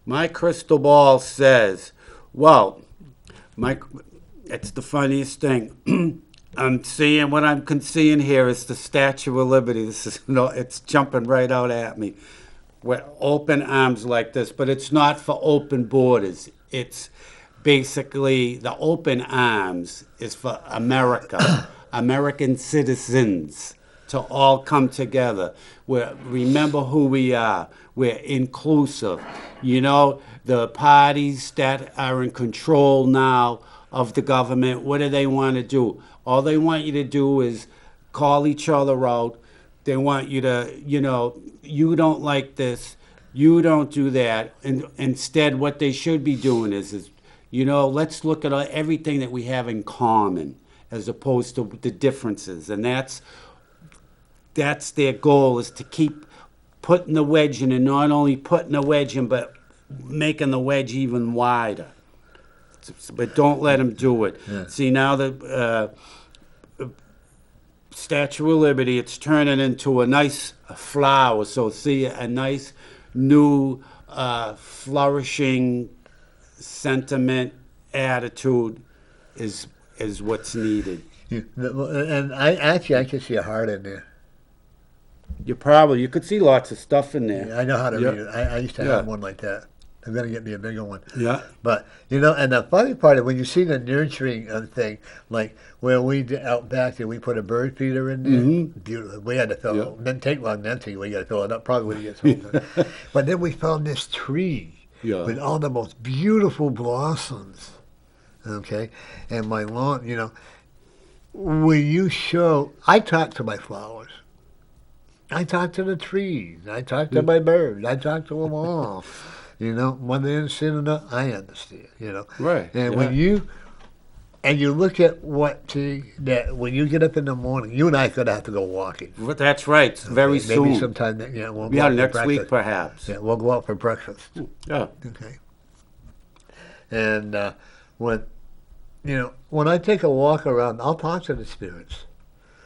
My crystal ball says, well, it's the funniest thing. I'm seeing what I'm seeing here is the Statue of Liberty. This is it's jumping right out at me. With open arms like this, but it's not for open borders. It's basically the open arms is for America, American citizens to all come together. Remember who we are. We're inclusive. The parties that are in control now of the government, what do they want to do? All they want you to do is call each other out. They want you to, you don't like this, you don't do that. And instead, what they should be doing is let's look at everything that we have in common as opposed to the differences. And that's their goal, is to keep putting the wedge in, and not only putting the wedge in, but making the wedge even wider. But don't let them do it. Yeah. See, now the Statue of Liberty, it's turning into a nice flower. So see, a nice new flourishing sentiment, attitude is what's needed. Yeah. And I can see a heart in there. You could see lots of stuff in there. Yeah, I know how to Yeah. read it. I used to have one like that. I'm going to get me a bigger one. Yeah. But, and the funny part is when you see the nurturing thing, like where we did out back there, we put a bird feeder in there. Beautiful. We had to fill it. Didn't take long to empty. We got to fill it up probably when it gets home. But then we found this tree with all the most beautiful blossoms. Okay? And my lawn, when you show, I talk to my flowers. I talk to the trees. I talk to my birds. I talk to them all. When they understand or not, I understand, Right. And when you look at that when you get up in the morning, you and I are going to have to go walking. That's right. Very soon. Maybe sometime, we'll go out for next breakfast. week perhaps. Yeah, we'll go out for breakfast. Yeah. Okay. And when I take a walk around, I'll talk to the spirits.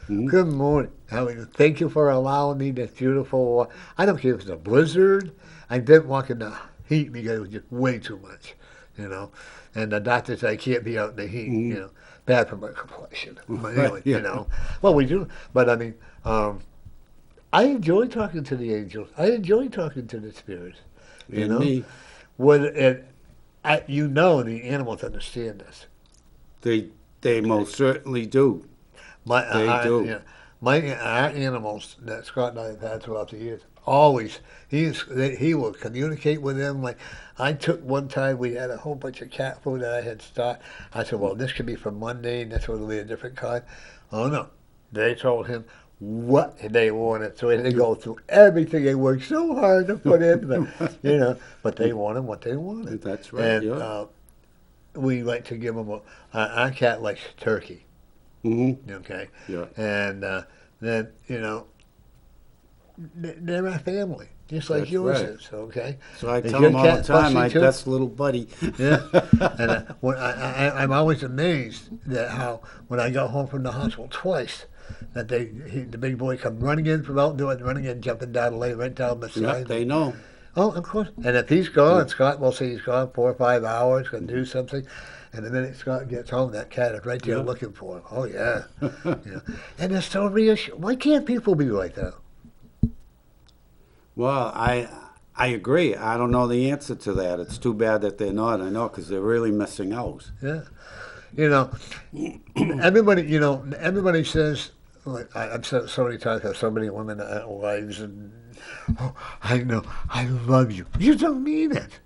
Good morning. How are you? Thank you for allowing me this beautiful walk. I don't care if it's a blizzard. I didn't walk in the heat because it was just way too much, And the doctor said I can't be out in the heat, bad for my complexion. But anyway, well, we do. But I mean, I enjoy talking to the angels. I enjoy talking to the spirits. Me. The animals understand us. They most certainly do. They do. Our animals that Scott and I have had throughout the years, always, he will communicate with them. Like, I took one time, we had a whole bunch of cat food that I had stocked. I said, well, this could be for Monday, and this will be a different kind. Oh, no. They told him what they wanted. So they go through everything. They worked so hard to put in, but they wanted what they wanted. That's right. And we like to give them our cat likes turkey. Okay. Yeah. And then they're our family, just like That's yours right. is. Okay. So I Is tell your them all the cat time, fussy my too? best little buddy. Yeah. And I'm always amazed that how when I got home from the hospital twice, that the big boy come running in from outdoors, running in, jumping down, lay right down beside Yeah, me. they know. Oh, of course. And if he's gone, Scott will say he's gone 4 or 5 hours, going to do something. And the minute Scott gets home, that cat is right there looking for him. Oh, yeah. And it's so reassuring. Why can't people be like that? Well, I agree. I don't know the answer to that. It's too bad that they're not. I know, because they're really missing out. Yeah. Everybody says, like, I've said so many times, have so many women, wives, and, oh, I know, I love you. You don't mean it.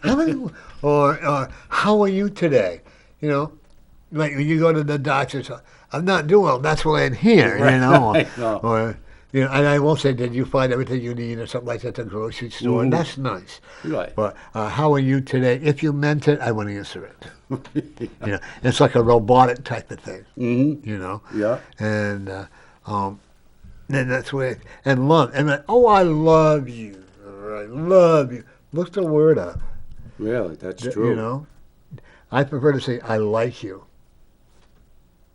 How many, or how are you today? Like when you go to the doctor's, I'm not doing well, that's why I'm here, Right. Or, and I won't say, did you find everything you need or something like that at the grocery store? And that's nice. Right. But how are you today? If you meant it, I wouldn't answer it. It's like a robotic type of thing. Yeah. And then that's where, and love. And like, oh, I love you. Or I love you. Look the word up. Really, that's true. I prefer to say, I like you.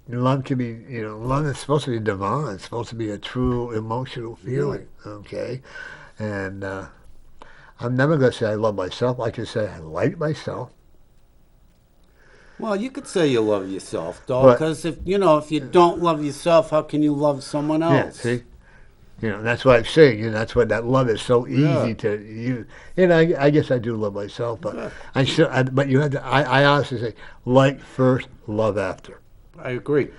love can be, love is supposed to be divine. It's supposed to be a true emotional feeling, okay? And I'm never going to say I love myself. I can say I like myself. Well, you could say you love yourself, though, But- because if you don't love yourself, how can you love someone Yeah, else? see? That's what I'm saying. That's what that love is so easy Yeah. to use. I guess I do love myself, but Yeah. but you have to. I honestly say, like first, love after. I agree.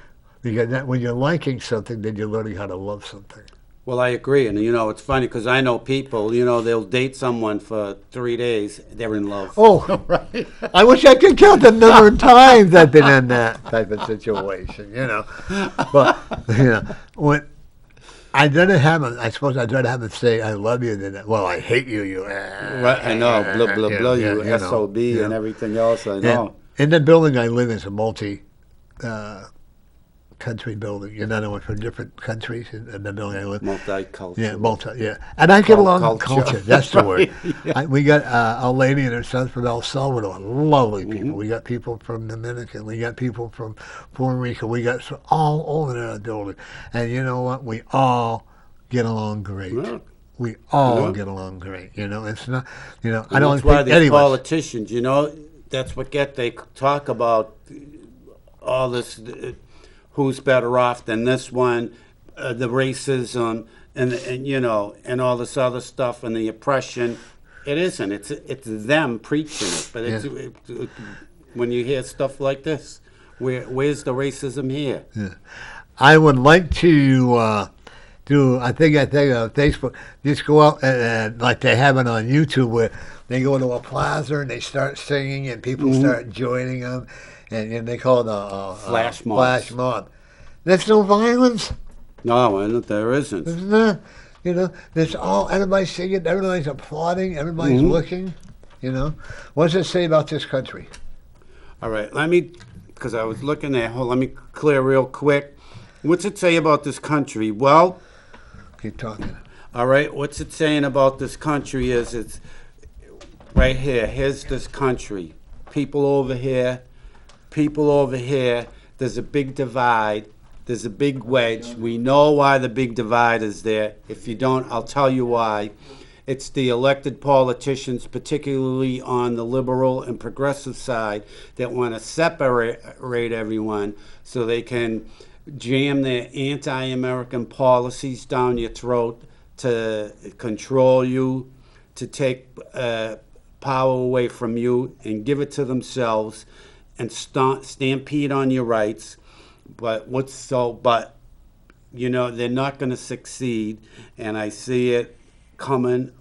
Because when you're liking something, then you're learning how to love something. Well, I agree, and it's funny because I know people. They'll date someone for 3 days, they're in love. Oh, right. I wish I could count the number of times I've been in that type of situation. But when I'd rather have them, I suppose I'd rather have them say I love you than well I hate you. You. Right, I know, blah blah blah. You SOB and everything else. I know. In the building I live in is a multi-country building. You're not only from different countries in the building I live. Multicultural. Yeah. And I get along with Culture. culture. That's the word. Yeah. We got a lady and her son from El Salvador. Lovely people. Mm-hmm. We got people from Dominican. We got people from Puerto Rico. We got all over in the building. And you know what? We all get along great. Yeah. We all Yeah. get along great. It's not, I And don't that's why think these any of us. politicians, that's what they talk about all this, who's better off than this one, the racism, and all this other stuff, and the oppression. It isn't. It's them preaching it. But when you hear stuff like this, where's the racism here? I would like to do. I think on Facebook, just go out and like they have it on YouTube, where they go to a plaza and they start singing and people start joining them, and they call it a Flash mob. Flash mob. There's no violence. No, there isn't. There's not. There's everybody's singing, everybody's applauding, everybody's looking. What does it say about this country? All right, because I was looking at, let me clear real quick. What's it say about this country? Well, Keep talking. all right, what's it saying about this country is it's right here. Here's this country. People over here. There's a big divide. There's a big wedge. We know why the big divide is there. If you don't, I'll tell you why. It's the elected politicians, particularly on the liberal and progressive side, that want to separate everyone so they can jam their anti-American policies down your throat to control you, to take power away from you and give it to themselves and stampede on your rights. But they're not going to succeed, and I see it coming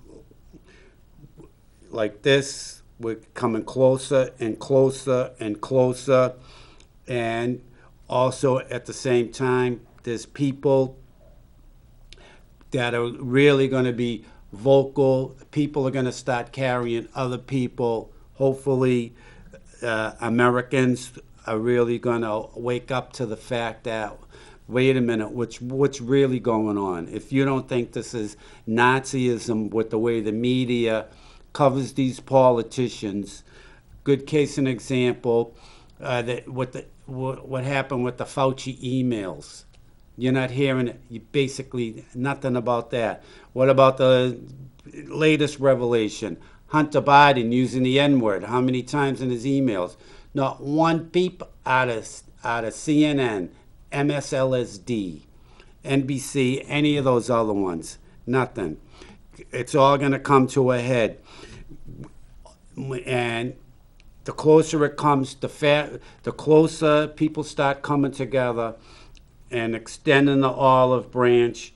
like this. We're coming closer and closer and closer, and also at the same time, there's people that are really going to be vocal. People are going to start carrying other people. Hopefully, Americans are really going to wake up to the fact that, wait a minute, what's really going on? If you don't think this is Nazism with the way the media covers these politicians, good case and example, what happened with the Fauci emails. You're not hearing basically nothing about that. What about the latest revelation? Hunter Biden using the N-word. How many times in his emails? Not one peep out of CNN, MSLSD, NBC, any of those other ones. Nothing. It's all going to come to a head. And the closer it comes, the closer people start coming together and extending the olive branch,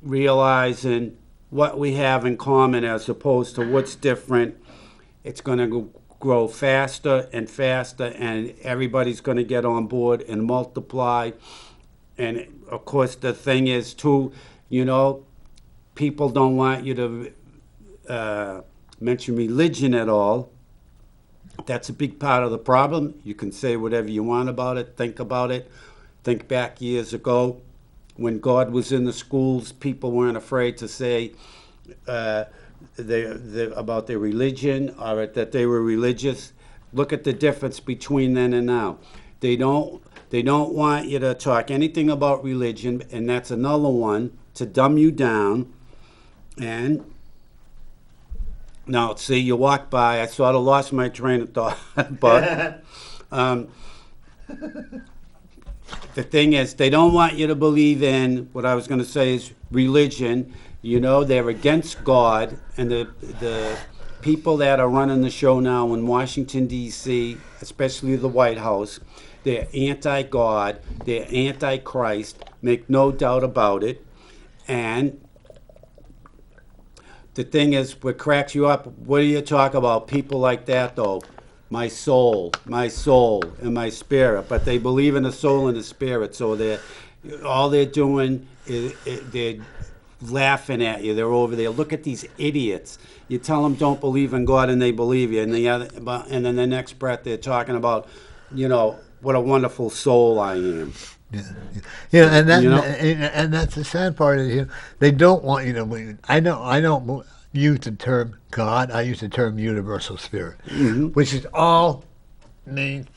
realizing what we have in common as opposed to what's different. It's going to grow faster and faster, and everybody's going to get on board and multiply. And of course, the thing is too, people don't want you to mention religion at all. That's a big part of the problem. You can say whatever you want about it, think about it. Think back years ago when God was in the schools, people weren't afraid to say about their religion or that they were religious. Look at the difference between then and now. They don't They don't want you to talk anything about religion, and that's another one to dumb you down. And now, see, you walk by, I sort of lost my train of thought, but the thing is, they don't want you to believe in what I was going to say is religion. You know, they're against God, and the people that are running the show now in Washington, D.C., especially the White House, they're anti-God, they're anti-Christ, make no doubt about it. And the thing is, what cracks you up, what do you talk about? People like that, though, my soul, and my spirit. But they believe in the soul and the spirit, so all they're doing is they're laughing at you. They're over there. Look at these idiots. You tell them don't believe in God, and they believe you. And then the next breath, they're talking about, what a wonderful soul I am. Yeah, and that's the sad part is they don't want you to believe. I don't use the term God. I use the term universal spirit, which is all means.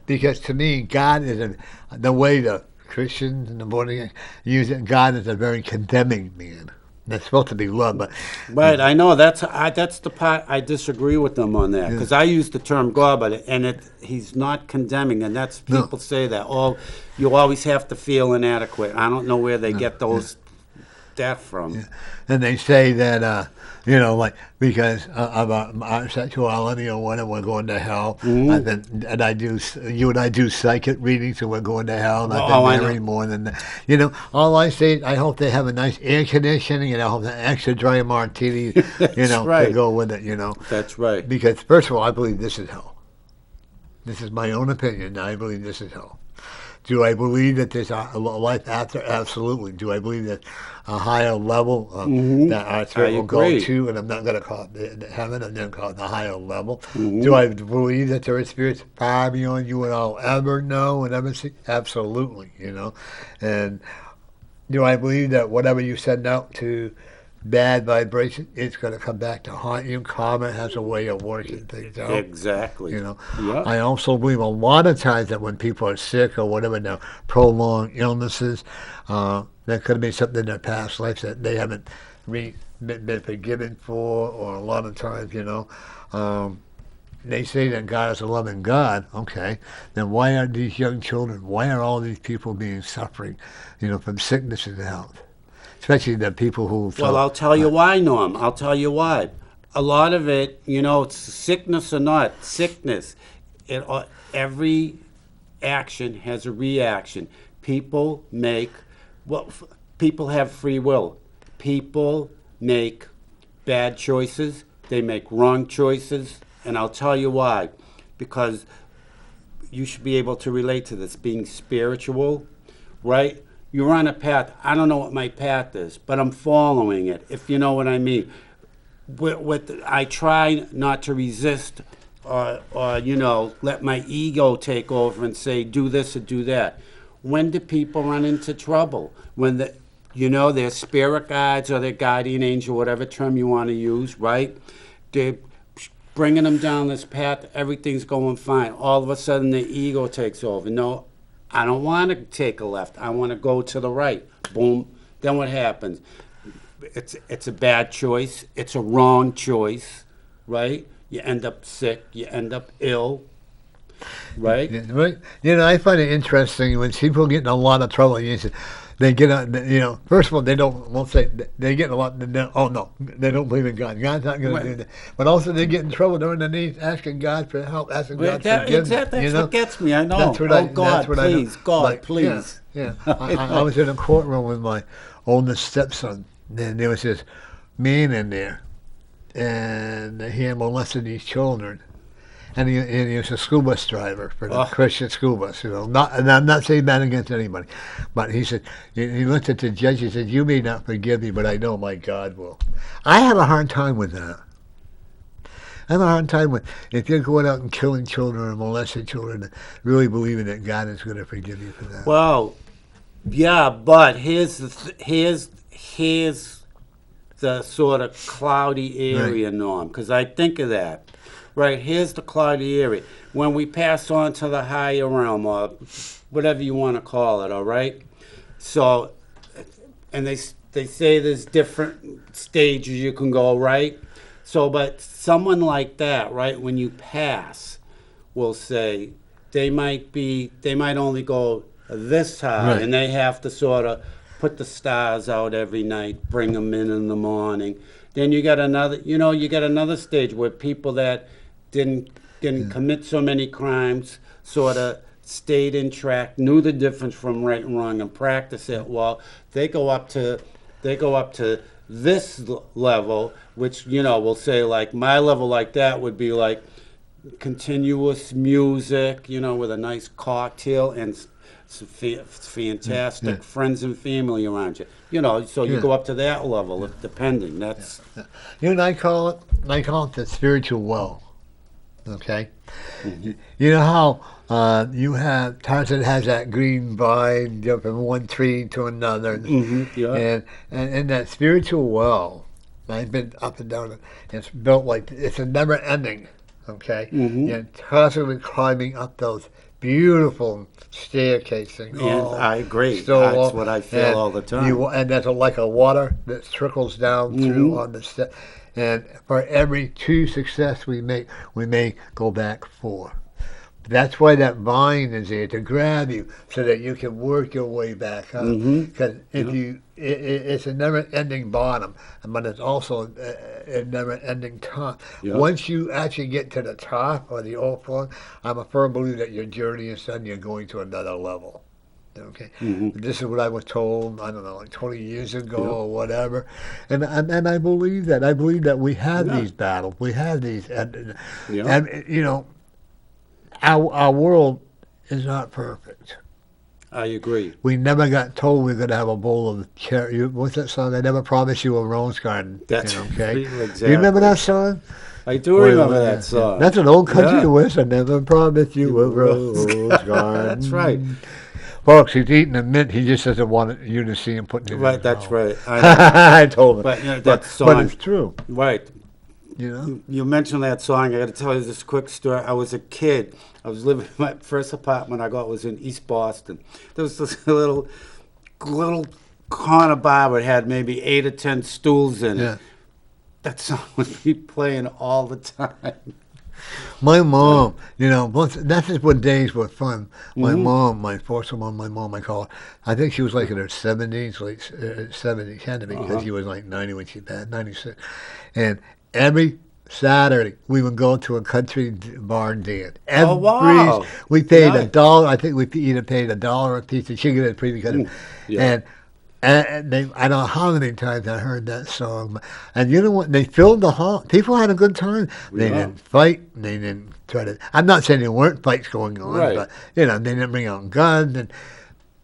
Because to me, God is the way the Christians and the born again use it. God is a very condemning man. That's supposed to be love, but right. I know that's the part I disagree with them on that, because I use the term God, but he's not condemning, and that's people say that. Oh, you always have to feel inadequate. I don't know where they get that from. Yeah. And they say that because of our sexuality or whatever, we're going to hell. And you and I do psychic readings, so we're going to hell. And I've been married more than that. All I say is I hope they have a nice air conditioning, and I hope an extra dry martini, right. to go with it. That's right. Because first of all, I believe this is hell. This is my own opinion. I believe this is hell. Do I believe that there's a life after? Absolutely. Do I believe that a higher level that our spirit will go to? And I'm not going to call it heaven. I'm going to call it the higher level. Do I believe that there are spirits far beyond you and I'll ever know and ever see? Absolutely. And do I believe that whatever you send out to bad vibration, it's going to come back to haunt you? Karma has a way of working things out. Exactly. Yep. I also believe a lot of times that when people are sick or whatever, now prolonged illnesses, there could be something in their past life that they haven't been forgiven for, or a lot of times, they say that God is a loving God. Okay, then why are these young children? Why are all these people being suffering, from sickness and health? Especially the people who... Well, I'll tell you why, Norm. I'll tell you why. A lot of it, it's sickness or not, sickness. Every action has a reaction. People have free will. People make bad choices. They make wrong choices. And I'll tell you why. Because you should be able to relate to this, being spiritual, right? You're on a path. I don't know what my path is, but I'm following it, if you know what I mean. I try not to resist or let my ego take over and say, do this or do that. When do people run into trouble? When their spirit guides or their guardian angel, whatever term you want to use, right? They're bringing them down this path. Everything's going fine. All of a sudden, the ego takes over. No, I don't want to take a left. I want to go to the right. Boom. Then what happens? It's a bad choice. It's a wrong choice, right? You end up sick. You end up ill, right? Yeah, right. I find it interesting when people get in a lot of trouble. They get, first of all, they won't say, they get a lot, they don't believe in God. God's not going to do that. But also they get in trouble. They're on their knees asking God for help, asking God for forgiveness. That's what gets me, I know. God, please. Yeah. I was in a courtroom with my oldest stepson, and there was this man in there, and he had molested these children. And he was a school bus driver for the Christian school bus, and I'm not saying that against anybody, but he said, he looked at the judge and said, "You may not forgive me, but I know my God will." I have a hard time with that. I have a hard time with if you're going out and killing children or molesting children, really believing that God is going to forgive you for that. Well, yeah, but here's the sort of cloudy area, Norm, because I think of that. right, here's the cloudy area. When we pass on to the higher realm, or whatever you want to call it, all right? So, and they say there's different stages you can go, right? So, but someone like that, right, when you pass, will say they might only go this high, Right. and they have to sort of put the stars out every night, bring them in the morning. Then you got another stage where people that didn't commit so many crimes sort of stayed in track, knew the difference from right and wrong, and practice it. Well, they go up to this level, which we'll say like my level like that would be like continuous music, with a nice cocktail and fantastic friends and family around you. So you go up to that level, if depending. That's I call it the spiritual well. Okay? You know how you have Tarzan has that green vine jump from one tree to another, and that spiritual well. I've been up and down it. It's built like it's a never ending. Okay, you're constantly climbing up those beautiful staircases. I agree. So That's what I feel all the time. And there's like a water that trickles down through on the step. And for every 2 success we may go back 4. That's why that vine is there to grab you so that you can work your way back up. Because it's a never-ending bottom, but it's also a never-ending top. Yeah. Once you actually get to the top or the old floor, I'm a firm believer that your journey is done. You're going to another level. Okay, this is what I was told. I don't know, like 20 years ago or whatever, and I believe that. I believe that we have these battles. We have these, and our world is not perfect. I agree. We never got told we were going to have a bowl of cherry. What's that song? I never promised you a rose garden. That's okay. Exactly. You remember that song? I do remember that song. That's an old country twist. I never promised you a rose garden. That's right. Folks, he's eating a mint. He just doesn't want you to see him putting it in Right, his that's mouth. right. I told him. But, but it's true. Right. You mentioned that song. I got to tell you this quick story. I was a kid. I was living in my first apartment I got was in East Boston. There was this little corner bar that had maybe 8 or 10 stools in it. That song would be playing all the time. My mom, that's just when days were fun. My mom, my foster mom, I call her. I think she was like in her 70s, late 70s, had to be, because she was like 90 when she died, 96. And every Saturday, we would go to a country bar and dance. Wow. We paid $1. I think we either paid $1 a piece of chicken and pretty good. And I don't know how many times I heard that song. And you know what? They filled the hall. People had a good time. They didn't fight. They didn't try to. I'm not saying there weren't fights going on, but, they didn't bring out guns. And,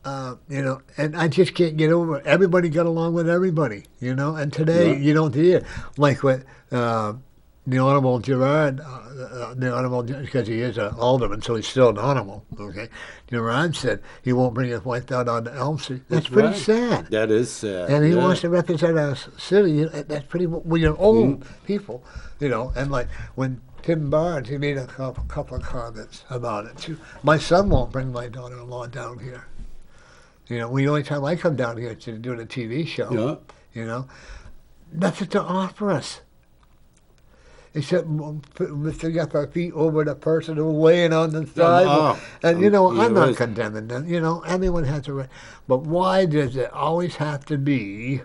and I just can't get over it. Everybody got along with everybody, And today, you don't hear. Like with the Honorable Girard, because he is an alderman, so he's still an honorable, okay? Girard said he won't bring his wife out on the Elm Street. That's pretty sad. That is sad. And he wants to represent our city. That's pretty, when you're old people, and like when Tim Barnes, he made a couple of comments about it too. My son won't bring my daughter-in-law down here. The only time I come down here is to do the TV show. Nothing to offer us. Except to get our feet over the person who's laying on the side. And, I'm not condemning them. Everyone has a right. But why does it always have to be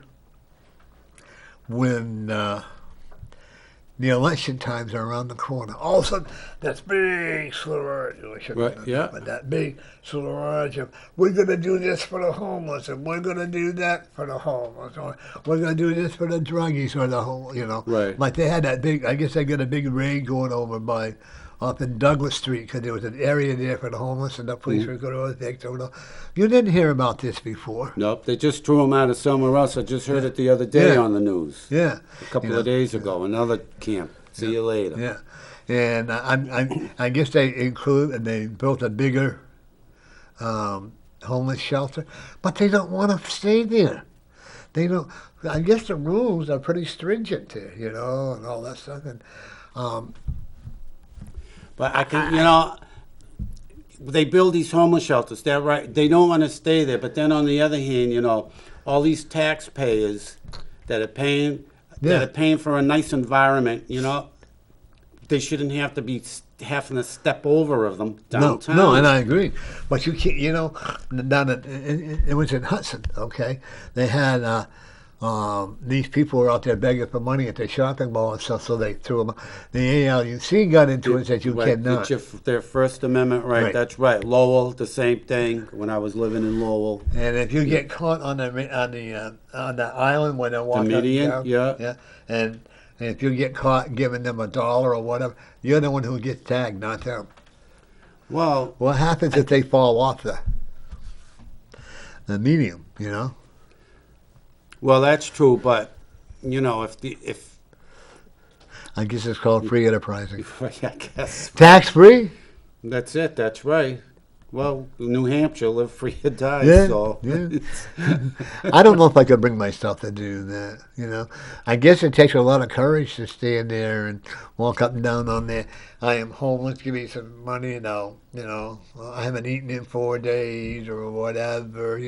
when the election times are around the corner? All of a sudden, that's big slurge. But that big slurge of, we're going to do this for the homeless, and we're going to do that for the homeless, or we're going to do this for the druggies, or the whole, Right. Like they had that big, I guess they got a big raid going over up in Douglas Street, because there was an area there for the homeless, and the police were going to evict them. You didn't hear about this before. Nope, they just threw them out of somewhere else. I just heard it the other day on the news. Yeah. A couple of days ago, another camp. See you later. Yeah. And I guess they built a bigger homeless shelter, but they don't want to stay there. They don't. I guess the rules are pretty stringent there, and all that stuff. And But I can, they build these homeless shelters. They're right. They don't want to stay there. But then on the other hand, all these taxpayers that are paying for a nice environment, they shouldn't have to be having to step over of them downtown. No, and I agree. But you can't, down it was in Hudson, okay? They had these people were out there begging for money at the shopping mall and stuff, so they threw them. The ALUC got into it and said you cannot. Their First Amendment right. That's right. Lowell, the same thing. When I was living in Lowell. And if you get caught on the island when they're walking the median, down, yeah, and if you get caught giving them $1 or whatever, you're the one who gets tagged, not them. Well, what happens if they fall off the medium? Well, that's true, but if I guess it's called free enterprising. I guess tax free. That's it. That's right. Well, New Hampshire, live free or die. Yeah, so yeah. I don't know if I could bring myself to do that. I guess it takes a lot of courage to stand there and walk up and down on there. I am homeless. Give me some money, and I haven't eaten in 4 days or whatever.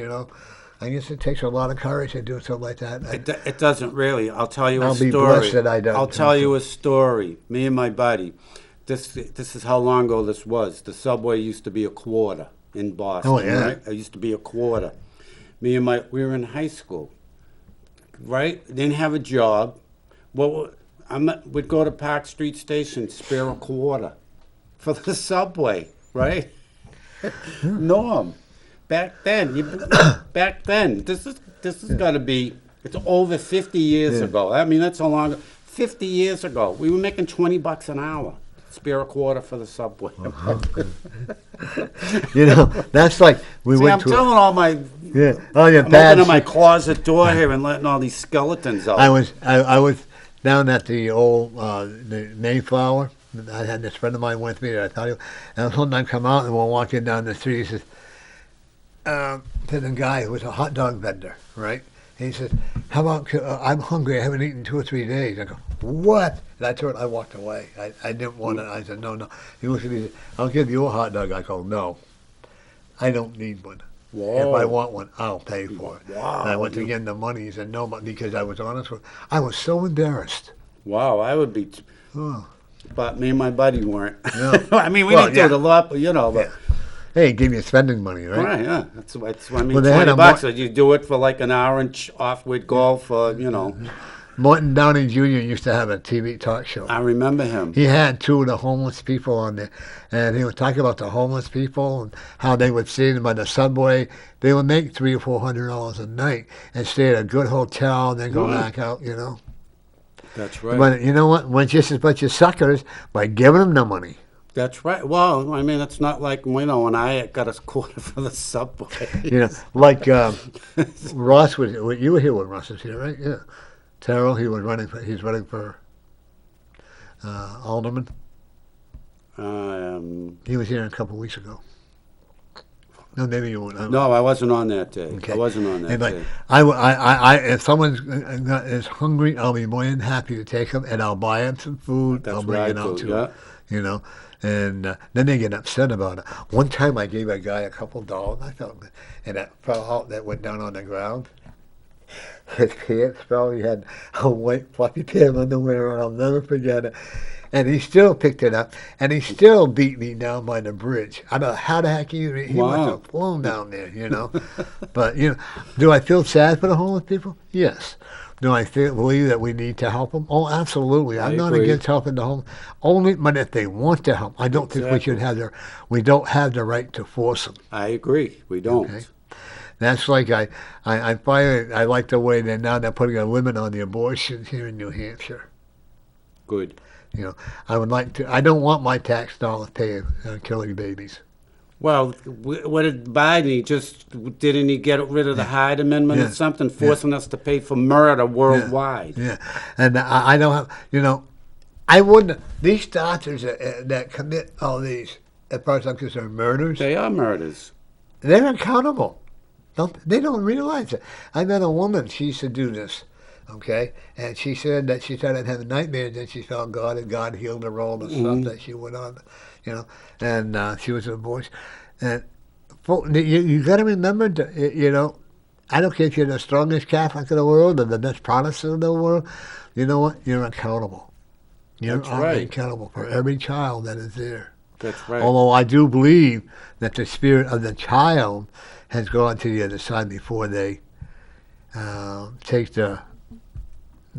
I guess it takes a lot of courage to do something like that. It doesn't really. I'll tell you a story. I'll be blessed that I don't. I'll tell you a story. Me and my buddy. This is how long ago this was. The subway used to be a quarter in Boston. Oh, yeah. Right? It used to be a quarter. We were in high school, right? Didn't have a job. Well, we'd go to Park Street Station, spare a quarter for the subway, right? Norm. Back then, this has got to be, it's over 50 years ago. I mean, that's how long, 50 years ago. We were making $20 an hour. Spare a quarter for the subway. That's like we See, went I'm telling all my, I'm opening my closet door here and letting all these skeletons out. I was down at the old the Mayflower. I had this friend of mine with me that I thought and sometime come out and we're walking down the street. He says, to the guy who was a hot dog vendor, right? And he says, "How about I'm hungry. I haven't eaten 2 or 3 days." I go, "What?" And I walked away. I didn't want to. I said, "No." He looked at me and said, "I'll give you a hot dog." I go, "No, I don't need one. Whoa. If I want one, I'll pay for it." Wow. And I went to give him the money. He said, "No," because I was honest with him. I was so embarrassed. Wow, I would be. But me and my buddy weren't. No. I mean, we didn't do it a lot, but but. Hey, it gave you spending money, right? Right, yeah. That's what I mean. Well, they had $20. You do it for like an hour and off with golf, Morton Downey Jr. used to have a TV talk show. I remember him. He had 2 of the homeless people on there, and he was talking about the homeless people and how they would see them by the subway. They would make $300 or $400 a night and stay at a good hotel, and then go back out. That's right. But you know what? We're just a bunch of suckers by giving them the money. That's right. Well, I mean, it's not like, when I got a quarter for the subway. Like Ross was. You were here when Ross was here, right? Yeah. Terrell, he's running for alderman. He was here a couple of weeks ago. No, maybe you weren't. No, I wasn't on that day. Okay. I wasn't on that day. If someone is hungry, I'll be more than happy to take them, and I'll buy them some food. That's I'll bring it out to them. Yeah. And then they get upset about it. One time I gave a guy a couple dollars, I felt, and that fell out, that went down on the ground. His pants fell. He had a white fluffy pair of underwear on. I'll never forget it. And he still picked it up, and he still beat me down by the bridge. I don't know how the heck he must have flown down there, But, do I feel sad for the homeless people? Yes. Do I believe that we need to help them? Oh, absolutely. I'm not against helping the homeless. Only, but if they want to help, I don't think we should have we don't have the right to force them. I agree. We don't. Okay? That's like I like the way that now they're putting a limit on the abortion here in New Hampshire. Good. I would like to. I don't want my tax dollars paying killing babies. Well, what did Biden? Didn't he get rid of the Hyde Amendment or something, forcing us to pay for murder worldwide? Yeah. And I don't have. I wouldn't. These doctors that commit all these, as far as I'm concerned, murders. They are murders. They're accountable. They don't realize it. I met a woman. She used to do this. Okay, and she said that she started having nightmares, and she felt God, and God healed her all the stuff that she went on, and she was a voice. And you got to remember, I don't care if you're the strongest Catholic in the world or the best Protestant in the world. You know what? You're accountable. You're That's right. accountable for every child that is there. That's right. Although I do believe that the spirit of the child has gone to the other side before they take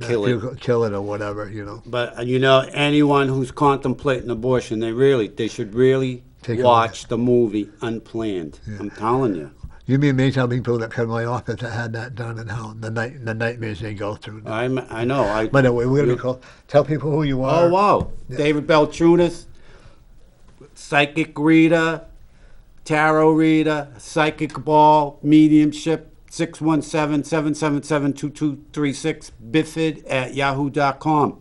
Kill it or whatever, But anyone who's contemplating abortion, they should really watch the movie Unplanned. Yeah. I'm telling you. You'd be amazed how many people that come to my office that had that done and how the nightmares they go through. I know. By the way, we're going to tell people who you are. Oh, wow. Yeah. David Balchunis, psychic reader, tarot reader, psychic ball, mediumship, 617-777-2236, biffid@yahoo.com.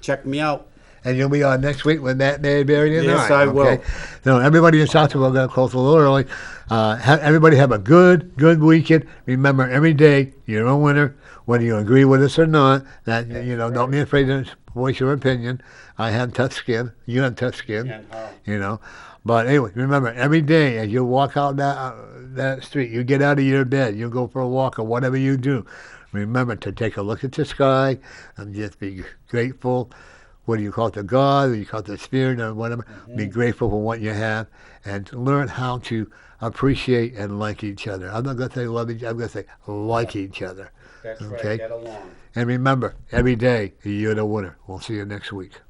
Check me out. And you'll be on next week with Matt Mayberry and Yes, I will. So everybody in Southfield, we're going to close a little early. Everybody have a good weekend. Remember, every day you're a winner, whether you agree with us or not. That don't be afraid to voice your opinion. I have tough skin. You have tough skin. But anyway, remember, every day as you walk out that street, you get out of your bed, you go for a walk or whatever you do, remember to take a look at the sky and just be grateful. What do you call it, to God, or you call it the Spirit, or whatever. Mm-hmm. Be grateful for what you have and learn how to appreciate and like each other. I'm not going to say love each other, I'm going to say like each other. That's right, get along. And remember, every day, you're the winner. We'll see you next week.